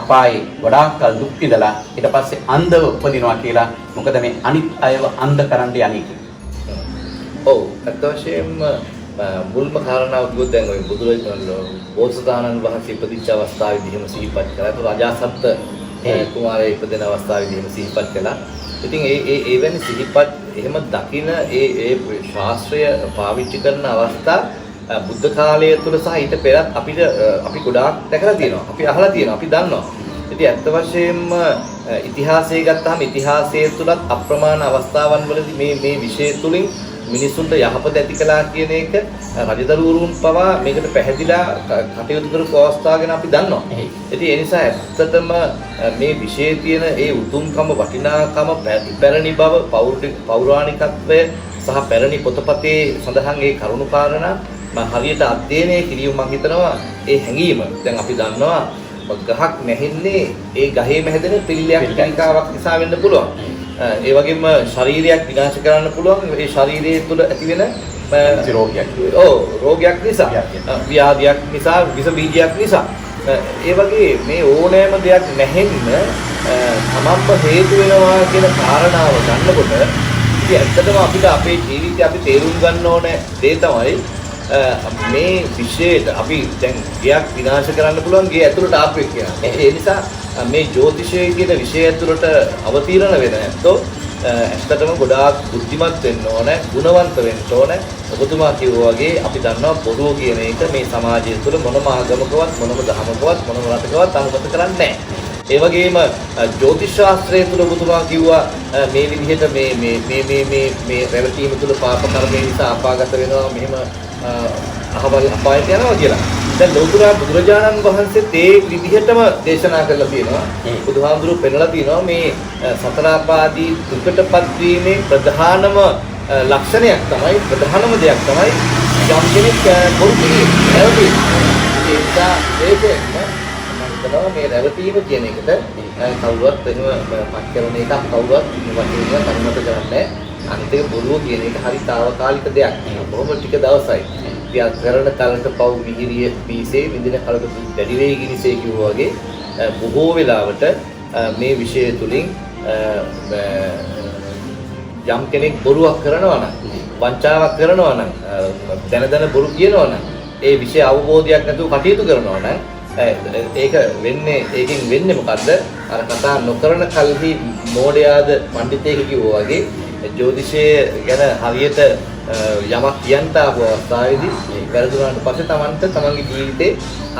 අපායේ ගොඩාක් කල් දුක් විඳලා ඊට පස්සේ අන්ධව උපදිනවා කියලා. මොකද මේ අනිත් අයව අන්ධ කරන්න යන්නේ. ඔව් අත් වශයෙන්ම මුල්ම කාරණාව කිව්වොත් දැන් ඔය බුදුරජාණන් බෝසතාණන් වහන්සේ ඉපදිච්ච අවස්ථාවේදී එහෙම සිහිපත් කළා. ඒක රාජාසත් කුමාරයා ඉපදෙන අවස්ථාවේදී එහෙම සිහිපත් කළා. ඉතින් ඒ වැනි සිහිපත් එහෙම දකින ඒ ශාස්ත්‍රය පාවිච්චි කරන අවස්ථා බුද්ධ කාලය තුළ සහ ඊට පෙරත් අපි ගොඩාක් දැකලා තියෙනවා. අපි අහලා තියෙනවා. අපි දන්නවා. ඉතින් ඇත්ත වශයෙන්ම ඉතිහාසය ගත්තාම ඉතිහාසයේ තුලත් අප්‍රමාණ අවස්ථාවන් වලදී මේ විෂය තුලින් මිනිසුන්ට යහපත ඇති කළා කියන එක රජදරුවරුන් පවා මේකට පැහැදිලා කටයුතු කරපු අවස්ථාව ගැන අපි දන්නවා. ඉතින් ඒ නිසා ඇත්තටම මේ විෂයේ තියෙන ඒ උතුම්කම වටිනාකම පැරණි බව පෞරාණිකත්වය සහ පැරණි පොතපතේ සඳහන් ඒ කරුණු කාරණා හරියට අධ්‍යයනය කිරීම මම හිතනවා ඒ හැඟීම දැන් අපි දන්නවා ගහක් නැහෙන්නේ ඒ ගහේම හැදෙන පිළිලයක් කණිකාවක් නිසා වෙන්න පුළුවන්. ඒ වගේම ශරීරයක් විනාශ කරන්න පුළුවන් ඒ ශරීරයේ තුල ඇති වෙන රෝගයක්. රෝගයක් නිසා, ව්‍යාධියක් නිසා, විස බීජයක් නිසා. ඒ වගේ මේ ඕනෑම දෙයක් නැහෙන්න තමන්ම හේතු වෙනවා කියන කාරණාව ගන්නකොට ඉතින් ඇත්තටම අපිට අපේ ජීවිතේ අපි තේරුම් ගන්න ඕනේ දේ තමයි මේ විශේෂ අපි දැන් ගයක් විනාශ කරන්න පුළුවන් ගේ ඇතුළට ආපෙක් කියලා. ඒ නිසා මේ ජ්‍යොතිෂය කියන විෂය ඇතුළට අවතීර්ණ වෙන ඇත්තෝ ඇත්තටම ගොඩාක් බුද්ධිමත් වෙන්න ඕනේ, ගුණවන්ත වෙන්න ඕනේ. ඔබතුමා කිව්වා වගේ අපි දන්නවා බොරුව කියන එක මේ සමාජය තුළ මොනම ආගමකවත් මොනම දහමකවත් මොනම රටකවත් අනුමත කරන්නේ නැහැ. ඒ වගේම ජ්‍යොතිෂ ශාස්ත්‍රය තුළ ඔබතුමා කිව්වා මේ විදිහට මේ රැවටීම තුළ පාප කර්මය නිසා අපාගත වෙනවා මෙහෙම අපායට යනවා කියලා. දැන් ලෝතුරා බුදුරජාණන් වහන්සේ ඒ විදිහටම දේශනා කරලා තියෙනවා. බුදුහාමුදුරුවෝ පෙන්නලා තියෙනවා මේ සතර අපාදී දුකටපත් වීමේ ප්‍රධානම ලක්ෂණයක් තමයි ප්‍රධානම දෙයක් තමයි යම් කෙනෙක් බොරු කිරීම. රැවටීම. මේ රැවටීම කියන එකට කවුරුවත් එහෙම පත් කරන එකක් කවුරුවත් වටිනවා කර්මත කරන්නේ. අනිත් එක බොරුව කියන එක හරි తాවකාලික දෙයක්. බොහොම ටික දවසයි. ඉතින් කරන කලකට පව් මිහිරිය පීසේ විඳින කලකට දැඩි වේ ගිනිසේ කිව්වා වගේ බොහෝ වෙලාවට මේ විෂය තුලින් යම් කෙනෙක් බොරුවක් කරනවා නම් වංචාවක් කරනවා නම් දැන බොරු කියනවා නම් ඒ විෂය අවබෝධයක් නැතුව කටයුතු කරනවා නම් ඒකෙන් වෙන්නේ මොකද්ද? අර කතා නොකරන කල්හි මෝඩයාද පඬිතෙක් කිව්වා වගේ ජ්‍යොතිෂය ගැන හරියට යමක් කියන්න ආපු අවස්ථාවේදී වැරදුනාට පස්සේ තමන්ගේ ජීවිතේ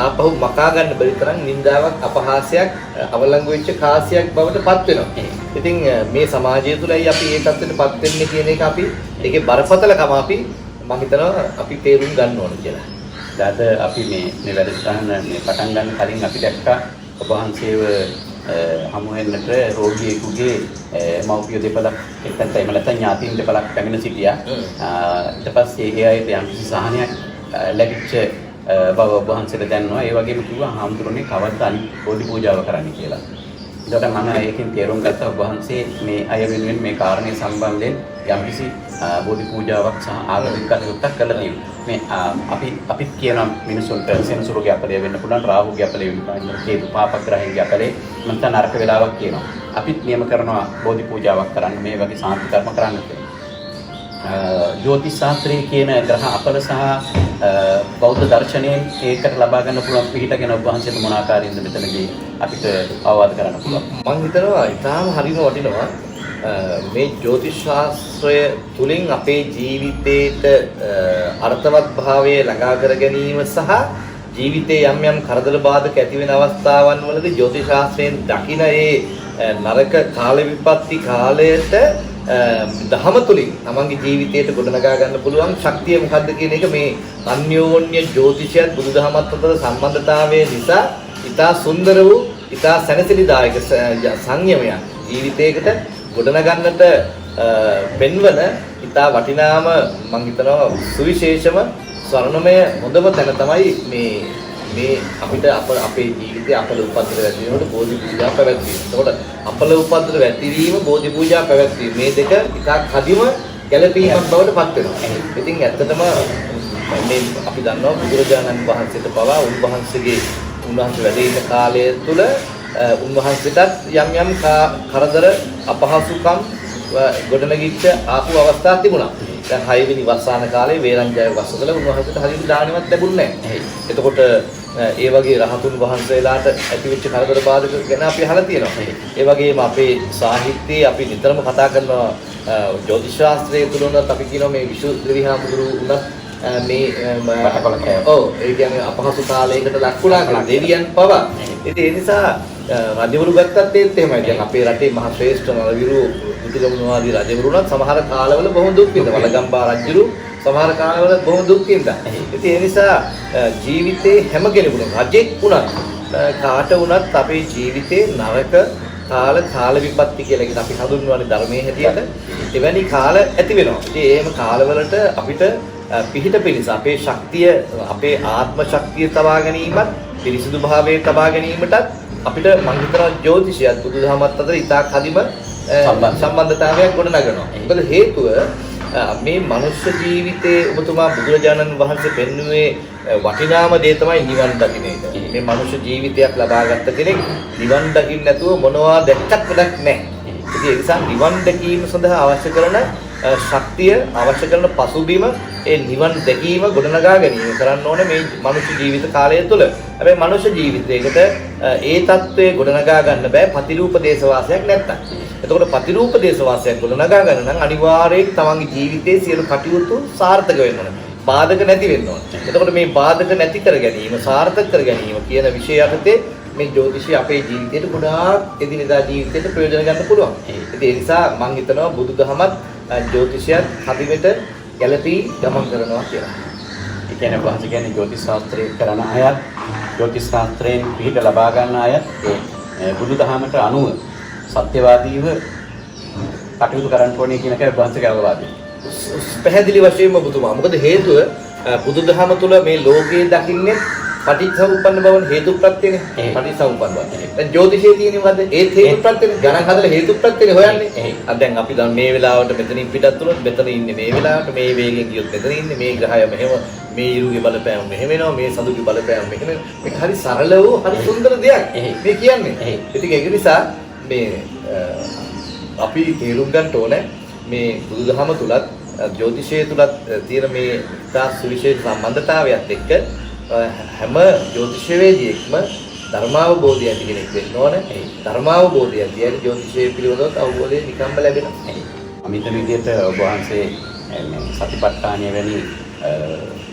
ආපහු මකා ගන්න බැරි තරම් නින්දාවක් අපහාසයක් අවලංගු වෙච්ච කාසියක් බවට පත් වෙනවා. ඉතින් මේ සමාජය තුළයි අපි මේ තත්ත්වයට පත් වෙන්නේ කියන එක අපි ඒකේ බරපතලකම අපි මම හිතනවා අපි තේරුම් ගන්න ඕන කියලා. අද අපි මේ වැඩසටහන මේ පටන් ගන්න කලින් අපි දැක්කා ඔබ වහන්සේව හමු වෙන්නට රෝගියෙකුගේ මව්පිය දෙපළක් එක්කන් එහෙම නැත්නම් ඥාතීන් දෙපළක් පැමිණ සිටියා. ඊට පස්සේ ඒ අයට යම් කිසි සහනයක් ලැබිච්ච බව ඔබ වහන්සේට දැනනවා. ඒ වගේම කිව්වා හාමුදුරනේ කවද්ද අනිත් බෝධි පූජාව කරන්න කියලා. ඒකට මම ඒකෙන් තේරුම් ගත්තා ඔබ වහන්සේ මේ අය වෙනුවෙන් මේ කාරණේ සම්බන්ධයෙන් යම් කිසි බෝධි පූජාවක් සහ ආගමික කටයුත්තක් කළා තියෙනවා. මේ අපිත් කියන මිනිසුන්ට සෙනසුරුගේ අපලේ වෙන්න පුළුවන්, රාහුගේ අපලේ වෙන්න පුළුවන්, කේතු පාපග්‍රහයන්ගේ අපලේ මන්ට නරක වේලාවක් කියනවා. අපිත් නියම කරනවා බෝධි පූජාවක් කරන්න, මේ වගේ සාන්ති කර්ම කරන්න කියලා. ජ්‍යොතිෂ ශාස්ත්‍රයේ කියන ග්‍රහ අපල සහ බෞද්ධ දර්ශනයෙන් ඒකට ලබා ගන්න පුළුවන් පිළිහිටගෙන ඔබ වහන්සේට මොන ආකාරයෙන්ද මෙතනදී අපිට අවවාද කරන්න පුළුවන්? මම හිතනවා ඊටාම හරිම වටිනවා මේ ජ්‍යොතිෂ ශාස්ත්‍රය තුලින් අපේ ජීවිතේට අර්ථවත් භාවය ළඟා කර ගැනීම සහ ජීවිතයේ යම් කරදර බාධක ඇති වෙන අවස්ථාවන් වලදී ජ්‍යොතිෂ ශාස්ත්‍රයෙන් දකින නරක කාල විපත්ති කාලයට දහම තුලින් තමන්ගේ ජීවිතයට ගොඩනගා ගන්න පුළුවන් ශක්තිය මොකද්ද කියන එක මේ අන්‍යෝන්‍ය ජ්‍යොතිෂයත් බුදුදහමත් අතර සම්බන්ධතාවය නිසා ඉතා සුන්දර වූ ඉතා සැනසෙලිදායක සංයමයක් ජීවිතයකට ගොඩනගන්නට පෙන්වන ඉතා වටිනාම මම හිතනවා සුවිශේෂම ස්වර්ණමය හොඳම තැන තමයි මේ අපිට අපේ ජීවිතයේ අපල උපද්දර වැටීමට බෝධි පූජා පැවැත්වීම. එතකොට අපල උපද්දර වැටීම බෝධි පූජා පැවැත්වීම මේ දෙක එකක් කදිම ගැළපීමක් බවට පත් වෙනවා. ඉතින් ඇත්තටම මේ අපි දන්නවා බුදුරජාණන් වහන්සේට පවා උන්වහන්සේ වැඩ ඉන්න කාලය තුල උන්වහන්සේටත් යම් කරදර අපහසුකම් ගොඩනගිච්ච ආපු අවස්ථා තිබුණා. දැන් 6 වෙනි වස්සාන කාලේ වේරංජය වස්සකල උන්වහන්සේට හරියට දානෙවත් ලැබුණේ නැහැ. එතකොට ඒ වගේ රහතුන් වහන්සේලාට ඇතිවෙච්ච කරදර බාධක ගැන අපි අහලා තියෙනවා. ඒ වගේම අපේ සාහිත්‍යයේ අපි නිතරම කතා කරනවා ජ්‍යොතිෂ ශාස්ත්‍රයේ තුලනත් අපි කියනවා මේ විසුද්ධිවිහාමුදුරු උනත් මේ ඔව් ඒ කියන්නේ අපහසු කාලයකට ලක් වුණා කියලා දෙවියන් පවා. ඉතින් ඒ නිසා රජවරු ගත්තත් ඒත් එහෙමයි. දැන් අපේ රටේ මහ ශ්‍රේෂ්ඨ නරවිරු මුතුගමුණුවාදී රජවරුණත් සමහර කාලවල බොහොම දුක් විඳා. වලගම්බා රජුරු සමහර කාලවල බොහොම දුක් විඳා. ඉතින් ඒ නිසා ජීවිතේ හැම කෙනෙකුටම රජෙක් වුණත් කාට වුණත් අපේ ජීවිතේ නරක කාල විපත්ති කියලා කියන අපි හඳුන්වන්නේ ධර්මයේ හැටියට එවැනි කාල ඇති වෙනවා. ඉතින් එහෙම කාලවලට අපිට පිහිට පිණිස අපේ ශක්තිය අපේ ආත්ම ශක්තිය තබා ගැනීමත් පිරිසිදු භාවයේ තබා ගැනීමටත් අපිට මම හිතනවා ජ්‍යොතිෂයත් බුදුදහමත් අතර ඉතා කදිම සම්බන්ධතාවයක් ගොඩනගනවා. මොකද හේතුව මේ මනුෂ්‍ය ජීවිතයේ ඔබතුමා බුදුරජාණන් වහන්සේ පෙන්වුවේ වටිනාම දේ තමයි නිවන් දකින්න එක. මේ මනුෂ්‍ය ජීවිතයක් ලබාගත්ත කෙනෙක් නිවන් දකින්න නැතුව මොනවා දැක්කත් වැඩක් නැහැ. ඉතින් ඒ නිසා නිවන් දැකීම සඳහා අවශ්‍ය කරන ශක්තිය අවශ්‍ය කරන පසුබිම ඒ නිවන් දැකීම ගොඩනගා ගැනීම කරන්න ඕනේ මේ මනුෂ්‍ය ජීවිත කාලය තුළ. හැබැයි මනුෂ්‍ය ජීවිතයකට ඒ தત્ත්වය ගොඩනගා ගන්න බෑ ප්‍රතිරූප දේශවාසයක් නැත්තම්. එතකොට ප්‍රතිරූප දේශවාසයක් ගොඩනගා ගන්න නම් අනිවාර්යයෙන් තමන්ගේ ජීවිතයේ සියලු කටයුතු සාර්ථක වෙන්න ඕනේ. බාධක නැති වෙන්න ඕනේ. එතකොට මේ බාධක නැති කර ගැනීම සාර්ථක කර ගැනීම කියන විෂය යටතේ මේ ජ්‍යොතිෂය අපේ ජීවිතයට ගොඩාක් එදිනෙදා ජීවිතයට ප්‍රයෝජන ගන්න පුළුවන්. ඉතින් ඒ නිසා මම හිතනවා බුදුදහමත් ජ්‍යොතිෂයත් හදිමෙට ගැළපී ගමන් කරනවා කියලා. ඒ කියන්නේ වහන්සේ කියන්නේ ජ්‍යොතිෂ ශාස්ත්‍රය කරන අයත් ජ්‍යොතිෂ ශාස්ත්‍රයෙන් පිළිද ලබා ගන්න අයත් ඒ බුදුදහමට අනුව සත්‍යවාදීව කටයුතු කරන්න ඕනේ කියන එකයි වහන්සේගේ අවවාදය. පැහැදිලි වශයෙන්ම ඔබතුමා මොකද හේතුව බුදුදහම තුල මේ ලෝකයේ දකින්නේ පටිච්චසමුප්පන්න බව හේතුප්‍රත්‍යනේ. පටිච්චසමුප්පන්න බව. දැන් ජ්‍යොතිෂයේ තියෙන්නේ මොකද්ද? ඒ හේතුප්‍රත්‍යනේ. ගණන් හදලා හේතුප්‍රත්‍යනේ හොයන්නේ. දැන් අපි දැන් මේ වෙලාවට මෙතනින් පිටත් වුණොත් මෙතන ඉන්නේ මේ වෙලාවට මේ වේගෙන් ගියොත් මෙතන ඉන්නේ මේ ග්‍රහය මෙහෙම මේ ඉරුගේ බලපෑම මෙහෙම වෙනවා මේ සඳුගේ බලපෑම මෙහෙම මේක හරි සරල වූ හරි සුන්දර දෙයක් මේ කියන්නේ. ඉතින් ඒක නිසා මේ අපි තේරුම් ගන්න ඕනේ මේ බුදුදහම තුලත් ජ්‍යොතිෂය තුලත් තියෙන මේ ඉතා සුවිශේෂ සම්බන්ධතාවයත් එක්ක හැම ජ්‍යොතිෂවේදියෙක්ම ධර්මාවබෝධය ඇති කෙනෙක් වෙන්න ඕනේ. ධර්මාවබෝධය ඇති ජ්‍යොතිෂය පිළිබඳව අවබෝධය නිකම්ම ලැබෙනවා. අමිත විදියට ඔබ වහන්සේ සතිපට්ඨානය වැනි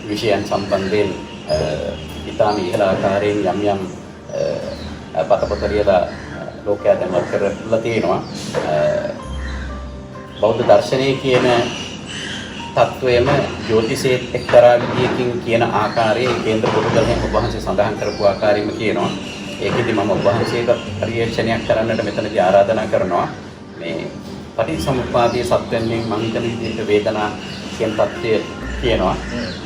විෂයන් සම්බන්ධයෙන් ඉතාම ඉහළ ආකාරයෙන් යම් පතපත ලියලා ලෝකයා දැනුවත් කරලා තියෙනවා. බෞද්ධ දර්ශනය කියන තත්වයම ජ්‍යොතිෂයේත් එක්තරා විදියකින් කියන ආකාරයේ කේන්ද්‍ර කොට කරගෙන ඔබ වහන්සේ සඳහන් කරපු ආකාරයෙන්ම කියනවා. ඒකෙදි මම ඔබ වහන්සේට පරිශ්‍රණයක් කරන්නට මෙතනදී ආරාධනා කරනවා. මේ පටිච්චසමුප්පාදයේ සත්‍යයෙන් මම හිතන විදිහට වේදනා කියන தත්ත්වය කියනවා.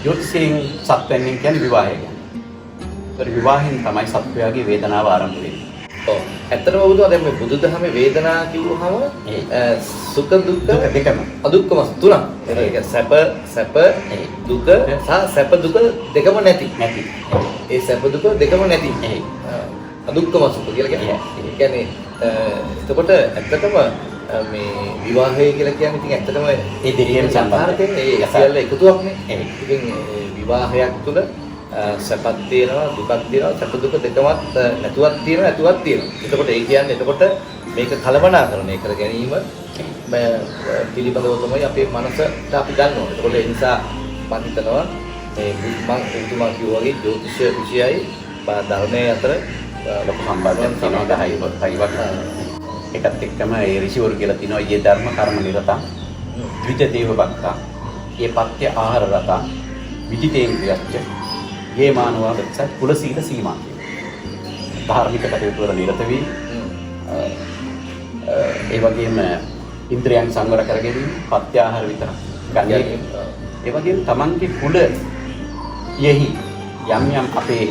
ජ්‍යොතිෂයෙන් සත්‍යයෙන් කියන්නේ විවාහය ගැන. ඒතර විවාහයෙන් තමයි සත්වයාගේ වේදනාව ආරම්භ වෙන්නේ. ඔව්. ඇත්තටම බුදුහාම දැන් මේ බුදුදහමේ වේදනා කිව්වහම සුඛ දුක්ඛ දෙකම අදුක්ඛම තුනක්. ඒක සැප දුක සහ සැප දුක දෙකම නැති. ඒ සැප දුක දෙකම නැති. අදුක්ඛම සුඛ කියලා කියන්නේ. ඒ කියන්නේ එතකොට ඇත්තටම මේ විවාහය කියලා කියන්නේ ඉතින් ඇත්තටම ඒ දෙකේම සම්බන්ධයෙන් ඒ සියල්ල එකතුවක්නේ. ඉතින් විවාහයක් තුළ සැපක් තියෙනවා දුකක් තියෙනවා සැප දුක දෙකමත් නැතුවක් තියෙනවා ඇතුවක් තියෙනවා. එතකොට ඒ කියන්නේ එතකොට මේක කලමනාකරණය කර ගැනීම පිළිබඳව තමයි අපේ මනසට අපි ගන්න ඕනේ. එතකොට ඒ නිසා මම හිතනවා මේ මම ඔබතුමා කිව්වා වගේ ජ්‍යොතිෂ විෂයයි ධර්මයේ අතර ලොකු සම්බන්ධයක් තියෙනවා 10යි වගේ. ඒකත් එක්කම ඒ ඍෂිවරු කියලා තිනවා යේ ධර්ම කර්ම නිරතං ද්විජ දේව භක්තා ඒ පත්‍ය ආහාර රතා විජිතේන් ක්‍රියච්ච යේ මානවා වෙච්ච කුල සීල සීමා. ධාර්මික කටයුතු වල නිරත වී ඒ වගේම ඉන්ද්‍රියයන් සංවර කරගෙන පත්‍ය ආහාර විතර ගන්නේ. ඒ වගේම තමන්ගේ කුල යෙහි යම් යම් අපේ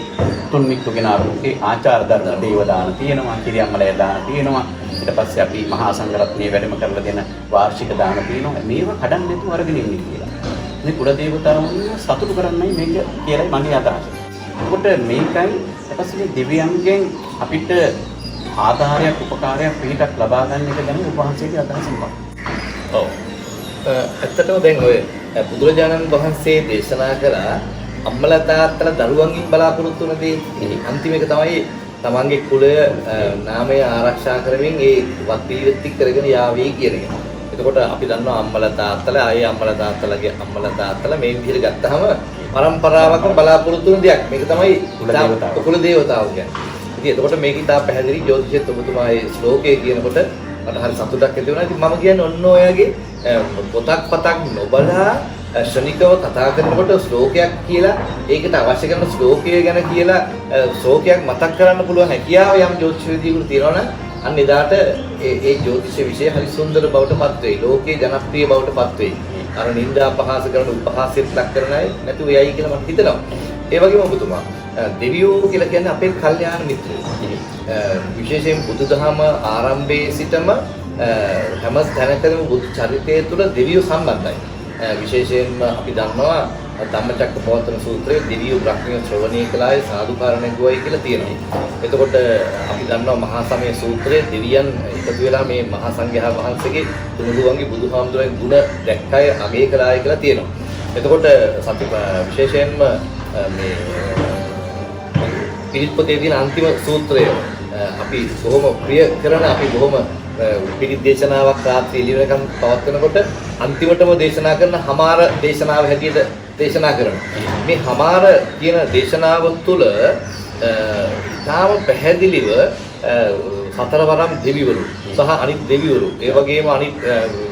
තුන් මිත්තුගෙන ආරුකේ ආචාර ධර්ම දේව දාන තියෙනවා, කිරියම්මලය දාන තියෙනවා. ඊට පස්සේ අපි මහා සංඝරත්නයේ වැඩම කරලා දෙන වාර්ෂික දාන තියෙනවා. මේවා කඩන්න නැතුව අරගෙන ඉන්නේ කියලා. මේ කුල දේවතාවුන් සතුටු කරන්නයි මේක කියලායි මගේ අදහස. එතකොට මේකයි ඊපස්සේ දෙවියන්ගෙන් අපිට ආධාරයක් උපකාරයක් පිටක් ලබා ගන්න එක ගැන උපවහන්සේගේ අදහස මොකක්ද? ඔව්. ඇත්තටම දැන් ඔය බුදුරජාණන් වහන්සේ දේශනා කළා අම්මලා තාත්තලා දරුවන්ගෙන් බලාපොරොත්තු වෙන දේ අන්තිම එක තමයි තමන්ගේ කුලය නාමය ආරක්ෂා කරමින් ඒ වත්පිළිවෙත් කරගෙන යාවි කියන එක. එතකොට අපි දන්නවා අම්මලා තාත්තලා ආයේ අම්මලා තාත්තලාගේ අම්මලා තාත්තලා මේ විදිහට ගත්තාම පරම්පරාවක්ම බලාපොරොත්තු වෙන දෙයක්. මේක තමයි කුල දේවතාවෝ කියන්නේ. ඉතින් එතකොට මේක ඉතා පැහැදිලි ජ්‍යොතිෂයත් ඔබතුමා ඒ ශ්ලෝකයේ කියනකොට මට හරි සතුටක් ඇති වුණා. ඉතින් මම කියන්නේ ඔන්න ඔයගේ පොතක් පතක් නොබලා ශනිකව කතා කරනකොට ශ්ලෝකයක් කියලා ඒකට අවශ්‍ය කරන ශ්ලෝකය ගැන කියලා ශ්ලෝකයක් මතක් කරන්න පුළුවන් හැකියාව යම් ජ්‍යොතිෂවිදියෙකුට තියෙනවා නම් අන්න එදාට ඒ ජ්‍යොතිෂ විෂය හරි සුන්දර බවට පත් වෙයි. ලෝකේ ජනප්‍රිය බවට පත් වෙයි. අර නිന്ദා අපහාස කරන උපහාසයට ලක් කරන අය නැතුව යයි කියලා මට හිතෙනවා. ඒ වගේම ඔබතුමා දෙවියෝ කියලා කියන්නේ අපේ කල්යාණ මිත්‍රයෝ. විශේෂයෙන් බුදුදහම ආරම්භයේ සිටම හැම තැනකදම බුදු චරිතය තුළ දෙවියෝ සම්බන්ධයි. විශේෂයෙන්ම අපි දන්නවා ධම්මචක්කපවත්තන සූත්‍රයේ දෙවියෝ බ්‍රහ්මිය ශ්‍රවණය කළාය සාදුකාරණය ගෝයි කියලා තියෙනවා. එතකොට අපි දන්නවා මහා සමය සූත්‍රයේ දෙවියන් එකතු වෙලා මේ මහා සංඝයා වහන්සේගේ තුනුරුවන්ගේ බුදුහාමුදුරන්ගේ ගුණ දැක්කය අගය කළාය කියලා තියෙනවා. එතකොට සත්‍ය විශේෂයෙන්ම මේ පිරිත් පොතේ තියෙන අන්තිම සූත්‍රය අපි බොහොම ප්‍රිය කරන අපි බොහොම පිරිත් දේශනාවක් රාත්‍රී එළි වෙනකම් පවත්වනකොට අන්තිමටම දේශනා කරන හමාර දේශනාව හැටියට දේශනා කරනවා. මේ හමාර කියන දේශනාව තුළ තාම පැහැදිලිව සතරවරම් දෙවිවරු සහ අනිත් දෙවිවරු ඒ වගේම අනිත්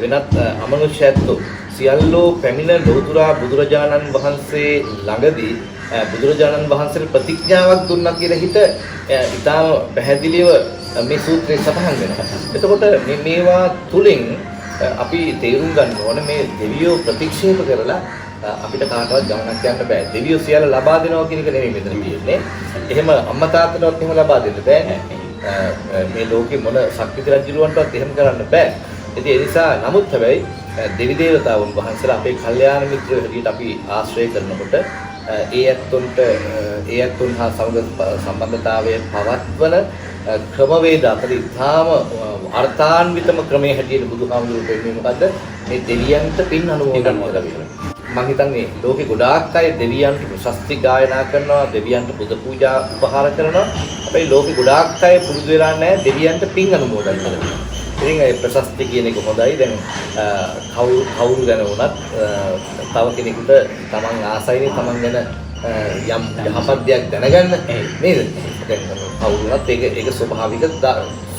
වෙනත් අමනුෂ්‍යත්වෝ සියල්ලෝ පැමිණ ලෝතුරා බුදුරජාණන් වහන්සේ ළඟදී බුදුරජාණන් වහන්සේට ප්‍රතිඥාවක් දුන්නා කියලා හිත ඉතාම පැහැදිලිව මේ සූත්‍රයේ සඳහන් වෙනවා. එතකොට මේවා තුලින් අපි තේරුම් ගන්න ඕනේ මේ දෙවියෝ ප්‍රතික්ෂේප කරලා අපිට කාටවත් ගමනක් යන්න බෑ. දෙවියෝ සියල්ල ලබා දෙනවා කියන එක නෙමෙයි මෙතන කියන්නේ. එහෙම අම්මා තාත්තටවත් එහෙම ලබා දෙන්න බෑ. මේ ලෝකේ මොන ශක්තිත රජුලවන්ටවත් එහෙම කරන්න බෑ. ඉතින් ඒ නිසා නමුත් හැබැයි දෙවි දේවතාවුන් වහන්සේලා අපේ කල්යාණ මිත්‍රයෝ හැටියට අපි ආශ්‍රය කරනකොට ඒ ඇත්තොන් හා සම්බන්ධතාවය පවත්වන ක්‍රමවේද අතර ඉතාම අර්ථාන්විතම ක්‍රමයේ හැටියට බුදුහාමුදුරුවෝ පෙන්නන්නේ මොකද්ද? මේ දෙවියන්ට පින් අනුමෝදන් කරලා. මම හිතන්නේ ලෝකේ ගොඩාක් අය දෙවියන්ට ප්‍රශස්ති ගායනා කරනවා, දෙවියන්ට පුද පූජා උපහාර කරනවා. හැබැයි ලෝකේ ගොඩාක් අය පුරුදු වෙලා නැහැ දෙවියන්ට පින් අනුමෝදන් කරන්න. ඉතින් ඒ ප්‍රශස්ති කියන එක හොඳයි. දැන් කවුරු ගැන වුණත් තව කෙනෙකුට තමන් ආසයිනේ තමන් ගැන යම් යහපත් දෙයක් දැනගන්න නේද? දැන් කවුරුත් ඒක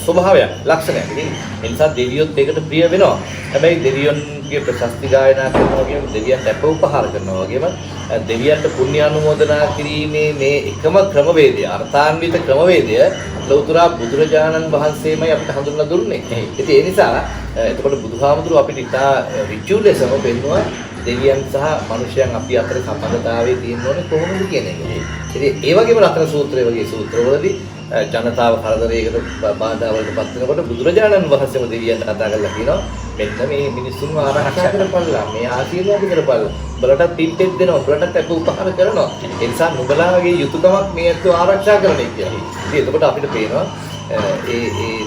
ස්වභාවයක් ලක්ෂණයක්. ඉතින් ඒ නිසා දෙවියොත් ඒකට ප්‍රිය වෙනවා. හැබැයි දෙවියන්ගේ ප්‍රශස්ති ගායනා කරනවා වගේම දෙවියන්ට අප උපහාර කරනවා වගේම දෙවියන්ට පුණ්‍ය අනුමෝදනා කිරීමේ මේ එකම ක්‍රමවේදය අර්ථාන්විත ක්‍රමවේදය ලෞතුරා බුදුරජාණන් වහන්සේමයි අපිට හඳුන්වලා දුන්නේ. ඉතින් ඒ නිසා එතකොට බුදුහාමුදුරුවෝ අපිට ඉතා ඍජු ලෙසම පෙන්වුවා දෙවියන් සහ මනුෂ්‍යයන් අපි අතර සම්බන්ධතාවයේ තියෙන්න ඕනේ කොහොමද කියන එක. ඉතින් ඒ වගේම රතන සූත්‍රය වගේ සූත්‍රවලදී ජනතාව කරදරයකට බාධාවලට පත් වෙනකොට බුදුරජාණන් වහන්සේම දෙවියන්ට කතා කරලා කියනවා මෙන්න මේ මිනිස්සුන්ව ආරක්ෂා කරපළා මේ ආශිර්වාද කරපළා උඹලට පිටෙත් දෙනවා උඹලට අප උපකාර කරනවා ඒ නිසා නුඹලාගේ යුතුයකමක් මේ අත්ව ආරක්ෂා කරන එක කියලා. ඉතින් එතකොට අපිට පේනවා ඒ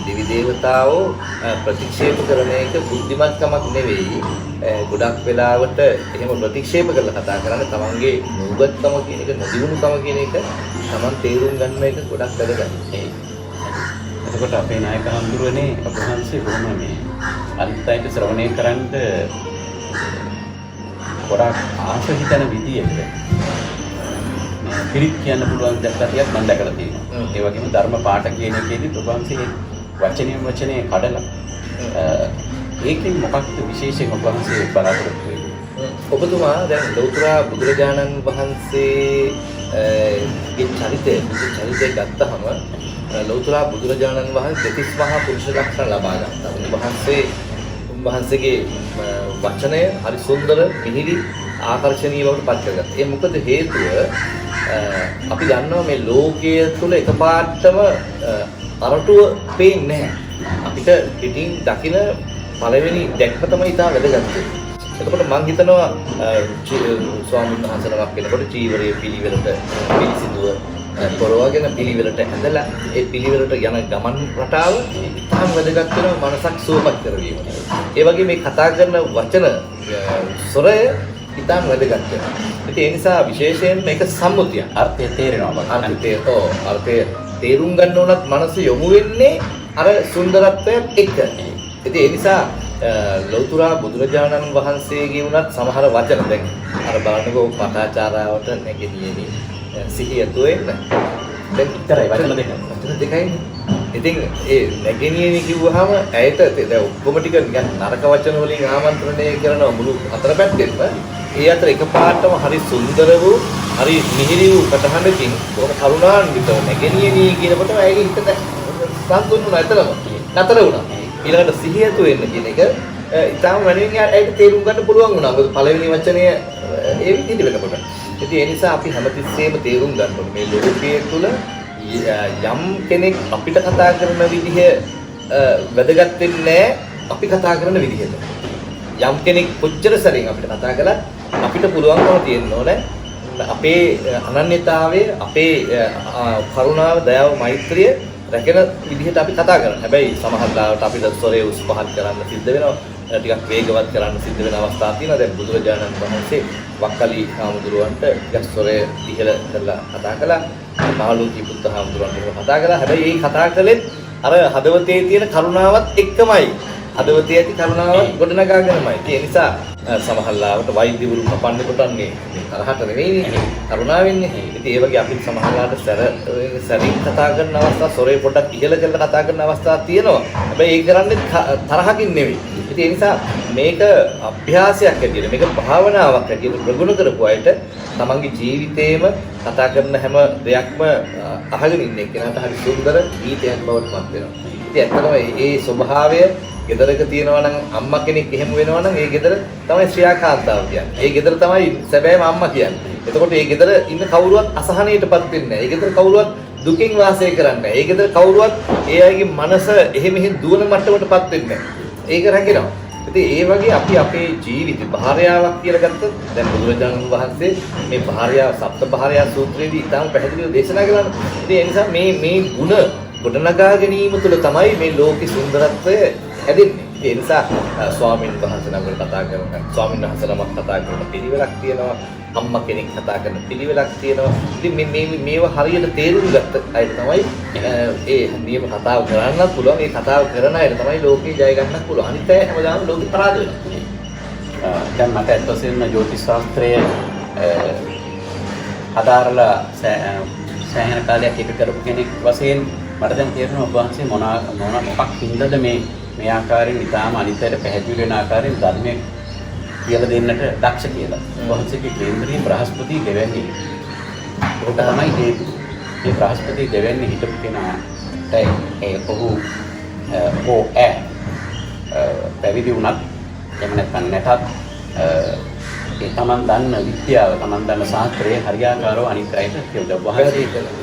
දෙවි දේවතාවෝ ප්‍රතික්ෂේප කරන එක බුද්ධිමත්කමක් නෙවෙයි. ගොඩක් වෙලාවට එහෙම ප්‍රතික්ෂේප කරලා කතා කරන්නේ තමන්ගේ නුගත්කම කියන එක නොදිනුකම කියන එක තමන් තේරුම් ගන්න එක ගොඩක් වැදගත්. එතකොට අපේ නායක හඳුරන්නේ ඔබ වහන්සේ බොහොම මේ අනිත් අයට ශ්‍රවණය කරන්න ගොඩක් ආශ හිතන විදියට පිළිත් කියන්න පුළුවන් දැක්කතියක් මම දැකලා තියෙනවා. ඒ වගේම ධර්ම පාඨ කියන එකේදී ඔබ වහන්සේ වචනේ කඩලා ඒකෙන් මොකක්ද විශේෂයෙන් ඔබ වහන්සේ බලාපොරොත්තු වෙන්නේ? ඔබතුමා දැන් ලෞතර බුදුරජාණන් වහන්සේගේ චරිතය ගත්තහම ලෞතර බුදුරජාණන් වහන්සේ දෙතිස් මහා පුරුෂ ලක්ෂණ ලබා ගත්තා. උන්වහන්සේගේ වචනය හරි සුන්දර, මිහිරි, ආකර්ශනීය බවට පත් කරගත්තා. ඒ මොකද හේතුව අපි දන්නවා මේ ලෝකයේ තුල එකපාරටම අරටුව පේන්නේ නැහැ. අපිට පිටින් දකින පළවෙනි දැක්ම තමයි ඉතාල වැදගත්. එතකොට මම හිතනවා ස්වාමීන් වහන්සේ නමක් කෙනෙකුට චීවරයේ පිළිවෙලට පිළිසිදුව පොරවගෙන පිළිවෙලට ඇඳලා ඒ පිළිවෙලට යන ගමන් රටාව ඉතාම වැදගත් වෙනවා මනසක් සුවපත් කරවීම. ඒ වගේ මේ කතා කරන වචන ස්වරය ඉතාම වැදගත් වෙනවා. ඉතින් ඒ නිසා විශේෂයෙන් මේක සම්මුතිය අර්ථය තේරෙනවා. අර්ථය තේරුම් ගන්න උනත් මනස යොමු වෙන්නේ අර සුන්දරත්වයත් එක්ක. ඉතින් ඒ නිසා ලෞතර බුදුරජාණන් වහන්සේගේ උනත් සමහර වචන දැන් අර බලන්නකෝ පටාචාරාවට නැගෙනියනි සිහිය තුෙන්න දැන් විතරයි වචන දෙකයිනේ. ඉතින් ඒ නැගෙනියනි කිව්වහම ඇයට දැන් ඔක්කොම ටික නිකන් නරක වචන වලින් ආමන්ත්‍රණය කරන මුළු අතර පැත්තෙම ඒ අතර එකපාරටම හරි සුන්දර වූ හරි මිහිරි වූ කටහඬකින් කොහොම කරුණාන්විතව නැගෙනියනි කියනකොට ඇයගේ හිත සංතුන්නුනා ඇතලම නතර වුණා. ඊළඟට සිහිය තුෙන්න කියන එක ඉතාලම මනින් ඇයට තේරුම් ගන්න පුළුවන් වුණා. මොකද පළවෙනි වචනය ඒ විදිහට වෙනකොට. ඉතින් ඒ නිසා අපි හැමතිස්සෙම තේරුම් ගන්න ඕනේ මේ ලෝකයේ තුල යම් කෙනෙක් අපිට කතා කරන විදිහ වැදගත් වෙන්නේ අපි කතා කරන විදිහට. යම් කෙනෙක් කොච්චර සැරින් අපිට කතා කළත් අපිට පුළුවන්කම තියෙන්න ඕනේ අපේ අනන්‍යතාවයේ අපේ කරුණාව, දයාව, මෛත්‍රිය රැකෙන විදිහට අපි කතා කරනවා. හැබැයි සමහර ලාවට අපිට ස්වරය උස් පහත් කරන්න සිද්ධ වෙනවා. ටිකක් වේගවත් කරන්න සිද්ධ වෙන අවස්ථා තියෙනවා. දැන් බුදුරජාණන් වහන්සේ වක්කලි හාමුදුරුවන්ට ටිකක් ස්වරය ඉහළ කරලා කතා කළා. මාළුකී පුත්ත හාමුදුරුවන්ට කතා කළා. හැබැයි මේ කතා කළෙත් අර හදවතේ තියෙන කරුණාවත් එක්කමයි. හදවතේ ඇති කරුණාවත් ගොඩනගාගෙනමයි. ඒ නිසා සමහර ලාවට වෛද්‍යවරු කපන්නේ කොටන්නේ තරහට නෙවෙයිනේ. කරුණාවෙන්නේ. ඉතින් ඒ වගේ අපිට සමහර ලාවට සැරින් කතා කරන අවස්ථා, ස්වරේ පොඩක් ඉහළ කරලා කතා කරන අවස්ථා තියෙනවා. හැබැයි ඒක කරන්නේ තරහකින් නෙවෙයි. ඉතින් ඒ නිසා මේක අභ්‍යාසයක් ඇටියෙ මේක භාවනාවක් ඇටියෙ ප්‍රගුණ කරපු අයට තමන්ගේ ජීවිතේම කතා කරන හැම දෙයක්ම අහගෙන ඉන්න එක්කෙනාට හරි සුන්දර ගීතයක් බවට පත් වෙනවා. ඉතින් ඇත්තටම මේ ස්වභාවය ගෙදරක තියෙනවා නම් අම්මා කෙනෙක් එහෙම වෙනවා නම් ඒ ගෙදර තමයි ශ්‍රියාකාන්තාව කියන්නේ. ඒ ගෙදර තමයි සැබෑම අම්මා කියන්නේ. එතකොට ඒ ගෙදර ඉන්න කවුරුවත් අසහනයටපත් වෙන්නේ නැහැ. ඒ ගෙදර කවුරුවත් දුකින් වාසය කරන්නේ නැහැ. ඒ ගෙදර කවුරුවත් ඒ අයගේ මනස එහෙම දුවන මට්ටමටපත් වෙන්නේ නැහැ. ඒක රැකෙනවා. ඉතින් ඒ වගේ අපි අපේ ජීවිත භාර්යාවක් කියලා ගත්තොත් දැන් බුදුරජාණන් වහන්සේ මේ භාර්යාව සප්ත භාර්යා සූත්‍රයේදී ඉතාම පැහැදිලිව දේශනා කළා. ඉතින් ඒ නිසා මේ ಗುಣ ගොඩනගා ගැනීම තුළ තමයි මේ ලෝකේ සුන්දරත්වය හැදෙන්නේ. ඒ නිසා ස්වාමීන් වහන්සේ නමකට කතා කරන ස්වාමීන් වහන්සේ නමක් කතා කරන පිළිවෙලක් තියෙනවා. අම්මා කෙනෙක් කතා කරන පිළිවෙලක් තියෙනවා. ඉතින් මේවා හරියට තේරුම් ගත්ත අය තමයි ඒ නියම කතාව කරන්නත් පුළුවන්. ඒ කතාව කරන අය තමයි ලෝකේ ජය ගන්නත් පුළුවන්. අනිත් අය හැමදාම ලෝකේ පරාද වෙනවා. දැන් මට ඇත්ත වශයෙන්ම ජ්‍යොතිෂ ශාස්ත්‍රය හදාරලා සෑහෙන කාලයක් ඉප කරපු කෙනෙක් වශයෙන් මට දැන් තේරෙනවා ඔබ වහන්සේ මොකක් හින්දාද මේ ආකාරයෙන් ඉතාම අනිත්‍යයට පැහැදිලි වෙන ආකාරයෙන් ධර්මයේ කියලා දෙන්නට දක්ෂ කියලා. ඔබ වහන්සේගේ කේන්ද්‍රයේ බ්‍රහස්පති දෙවැන්නේ. ඒක තමයි හේතුව. මේ බ්‍රහස්පති දෙවැන්නේ හිටපු කෙනාට ඔහු පැවිදි වුණත් එහෙම නැත්නම් නැතත් ඒ තමන් දන්න විද්‍යාව, තමන් දන්න ශාස්ත්‍රයේ හරියාකාරව අනිත් අයට කියලා. ඔබ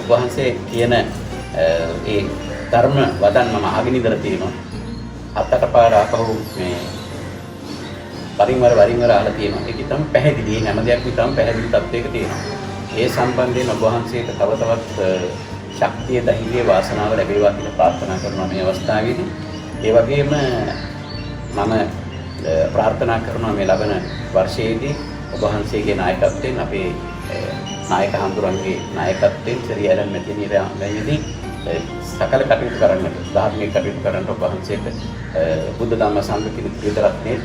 වහන්සේ කියන ඒ ධර්ම වදන් මම අහගෙන ඉඳලා තියෙනවා. අත්තට පාර අපහු මේ වරින් වර අහලා තියෙනවා. ඒක තමයි පැහැදිලි. හැම දෙයක්ම තමයි පැහැදිලි තත්ත්වයක තියෙනවා. ඒ සම්බන්ධයෙන් ඔබ වහන්සේට තව තවත් ශක්තිය, ධෛර්යය, වාසනාව ලැබේවා කියලා ප්‍රාර්ථනා කරනවා මේ අවස්ථාවේදී. ඒ වගේම මම ප්‍රාර්ථනා කරනවා මේ ලබන වර්ෂයේදී ඔබ වහන්සේගේ නායකත්වයෙන් අපේ නායක හඳුරන්ගේ නායකත්වයෙන් ශ්‍රීයරන් මෙතනියදී සකල කටයුතු කරන්නට, ධාර්මික කටයුතු කරන්නට ඔබ වහන්සේට බුද්ධ ධම්ම සංඝ කියන ත්‍රිවිධ රත්නයේ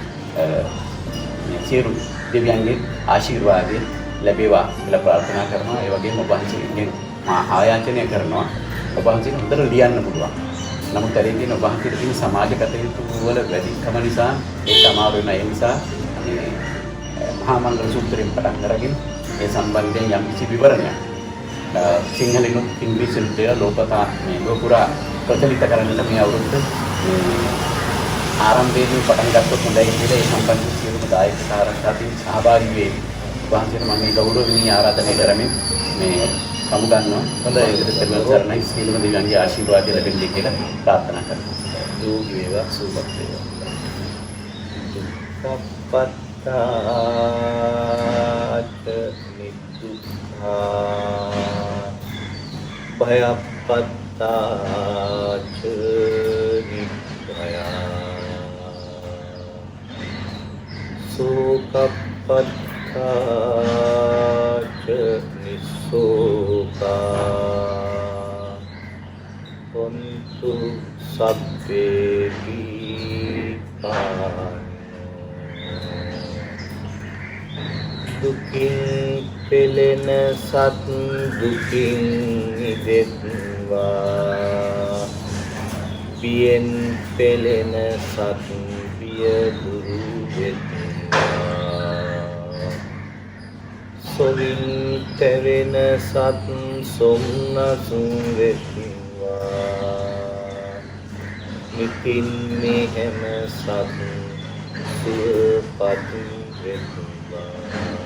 සියලු දෙවියන්ගේ ආශිර්වාදයෙන් ලැබේවා කියලා ප්‍රාර්ථනා කරනවා. ඒ වගේම ඔබ වහන්සේගෙන් මා ආයාචනය කරනවා ඔබ වහන්සේට හොඳට ලියන්න පුළුවන්. නමුත් ඇරේ තියෙන ඔබ වහන්සේට තියෙන සමාජ කටයුතු වල වැඩිකම නිසා ඒක අමාරු වෙන ඒ නිසා මේ මහා මංගල සූත්‍රයෙන් පටන් අරගෙන ඒ සම්බන්ධයෙන් යම් කිසි විවරණයක් සිංහලෙන් ඉංග්‍රීසියට ලෝකතා මේ ලෝකුරා ප්‍රචලිත කරන්නට මේ අවුරුද්ද ආරම්භයේදී පටන් ගත්තොත් හොඳයි කියලා ඒ සම්බන්ධ සියලුම දායක කාරකාටින් සහභාගී වෙයි. වහන්සේට මම මේ ගෞරවණීය ආරාධනය කරමින් මේ කමු ගන්නවා. හොඳයි ඒකට සර්වල් සරණයි සියලුම දෙවියන්ගේ ආශිර්වාදය ලැබෙන්නේ කියලා ප්‍රාර්ථනා කරනවා. දෝගි වේවා සුවපත් වේවා. දුක්ඛපත්තාච නිදුක්ඛා භයපත්තාච නිභයා සෝකප්පත්තාච නිස්සෝකා හොන්තු සබ්බේ පීපානෝ දුකින් පෙළෙන සත් දුකින් මිදෙත්වා පියෙන් පෙළෙන සත් පිය දුරු වෙත්වා සොවින් තැවෙන සත් සොම්නසුන් වෙත්වා නිතින් මේ හැම සත් සුවපත් වෙත්වා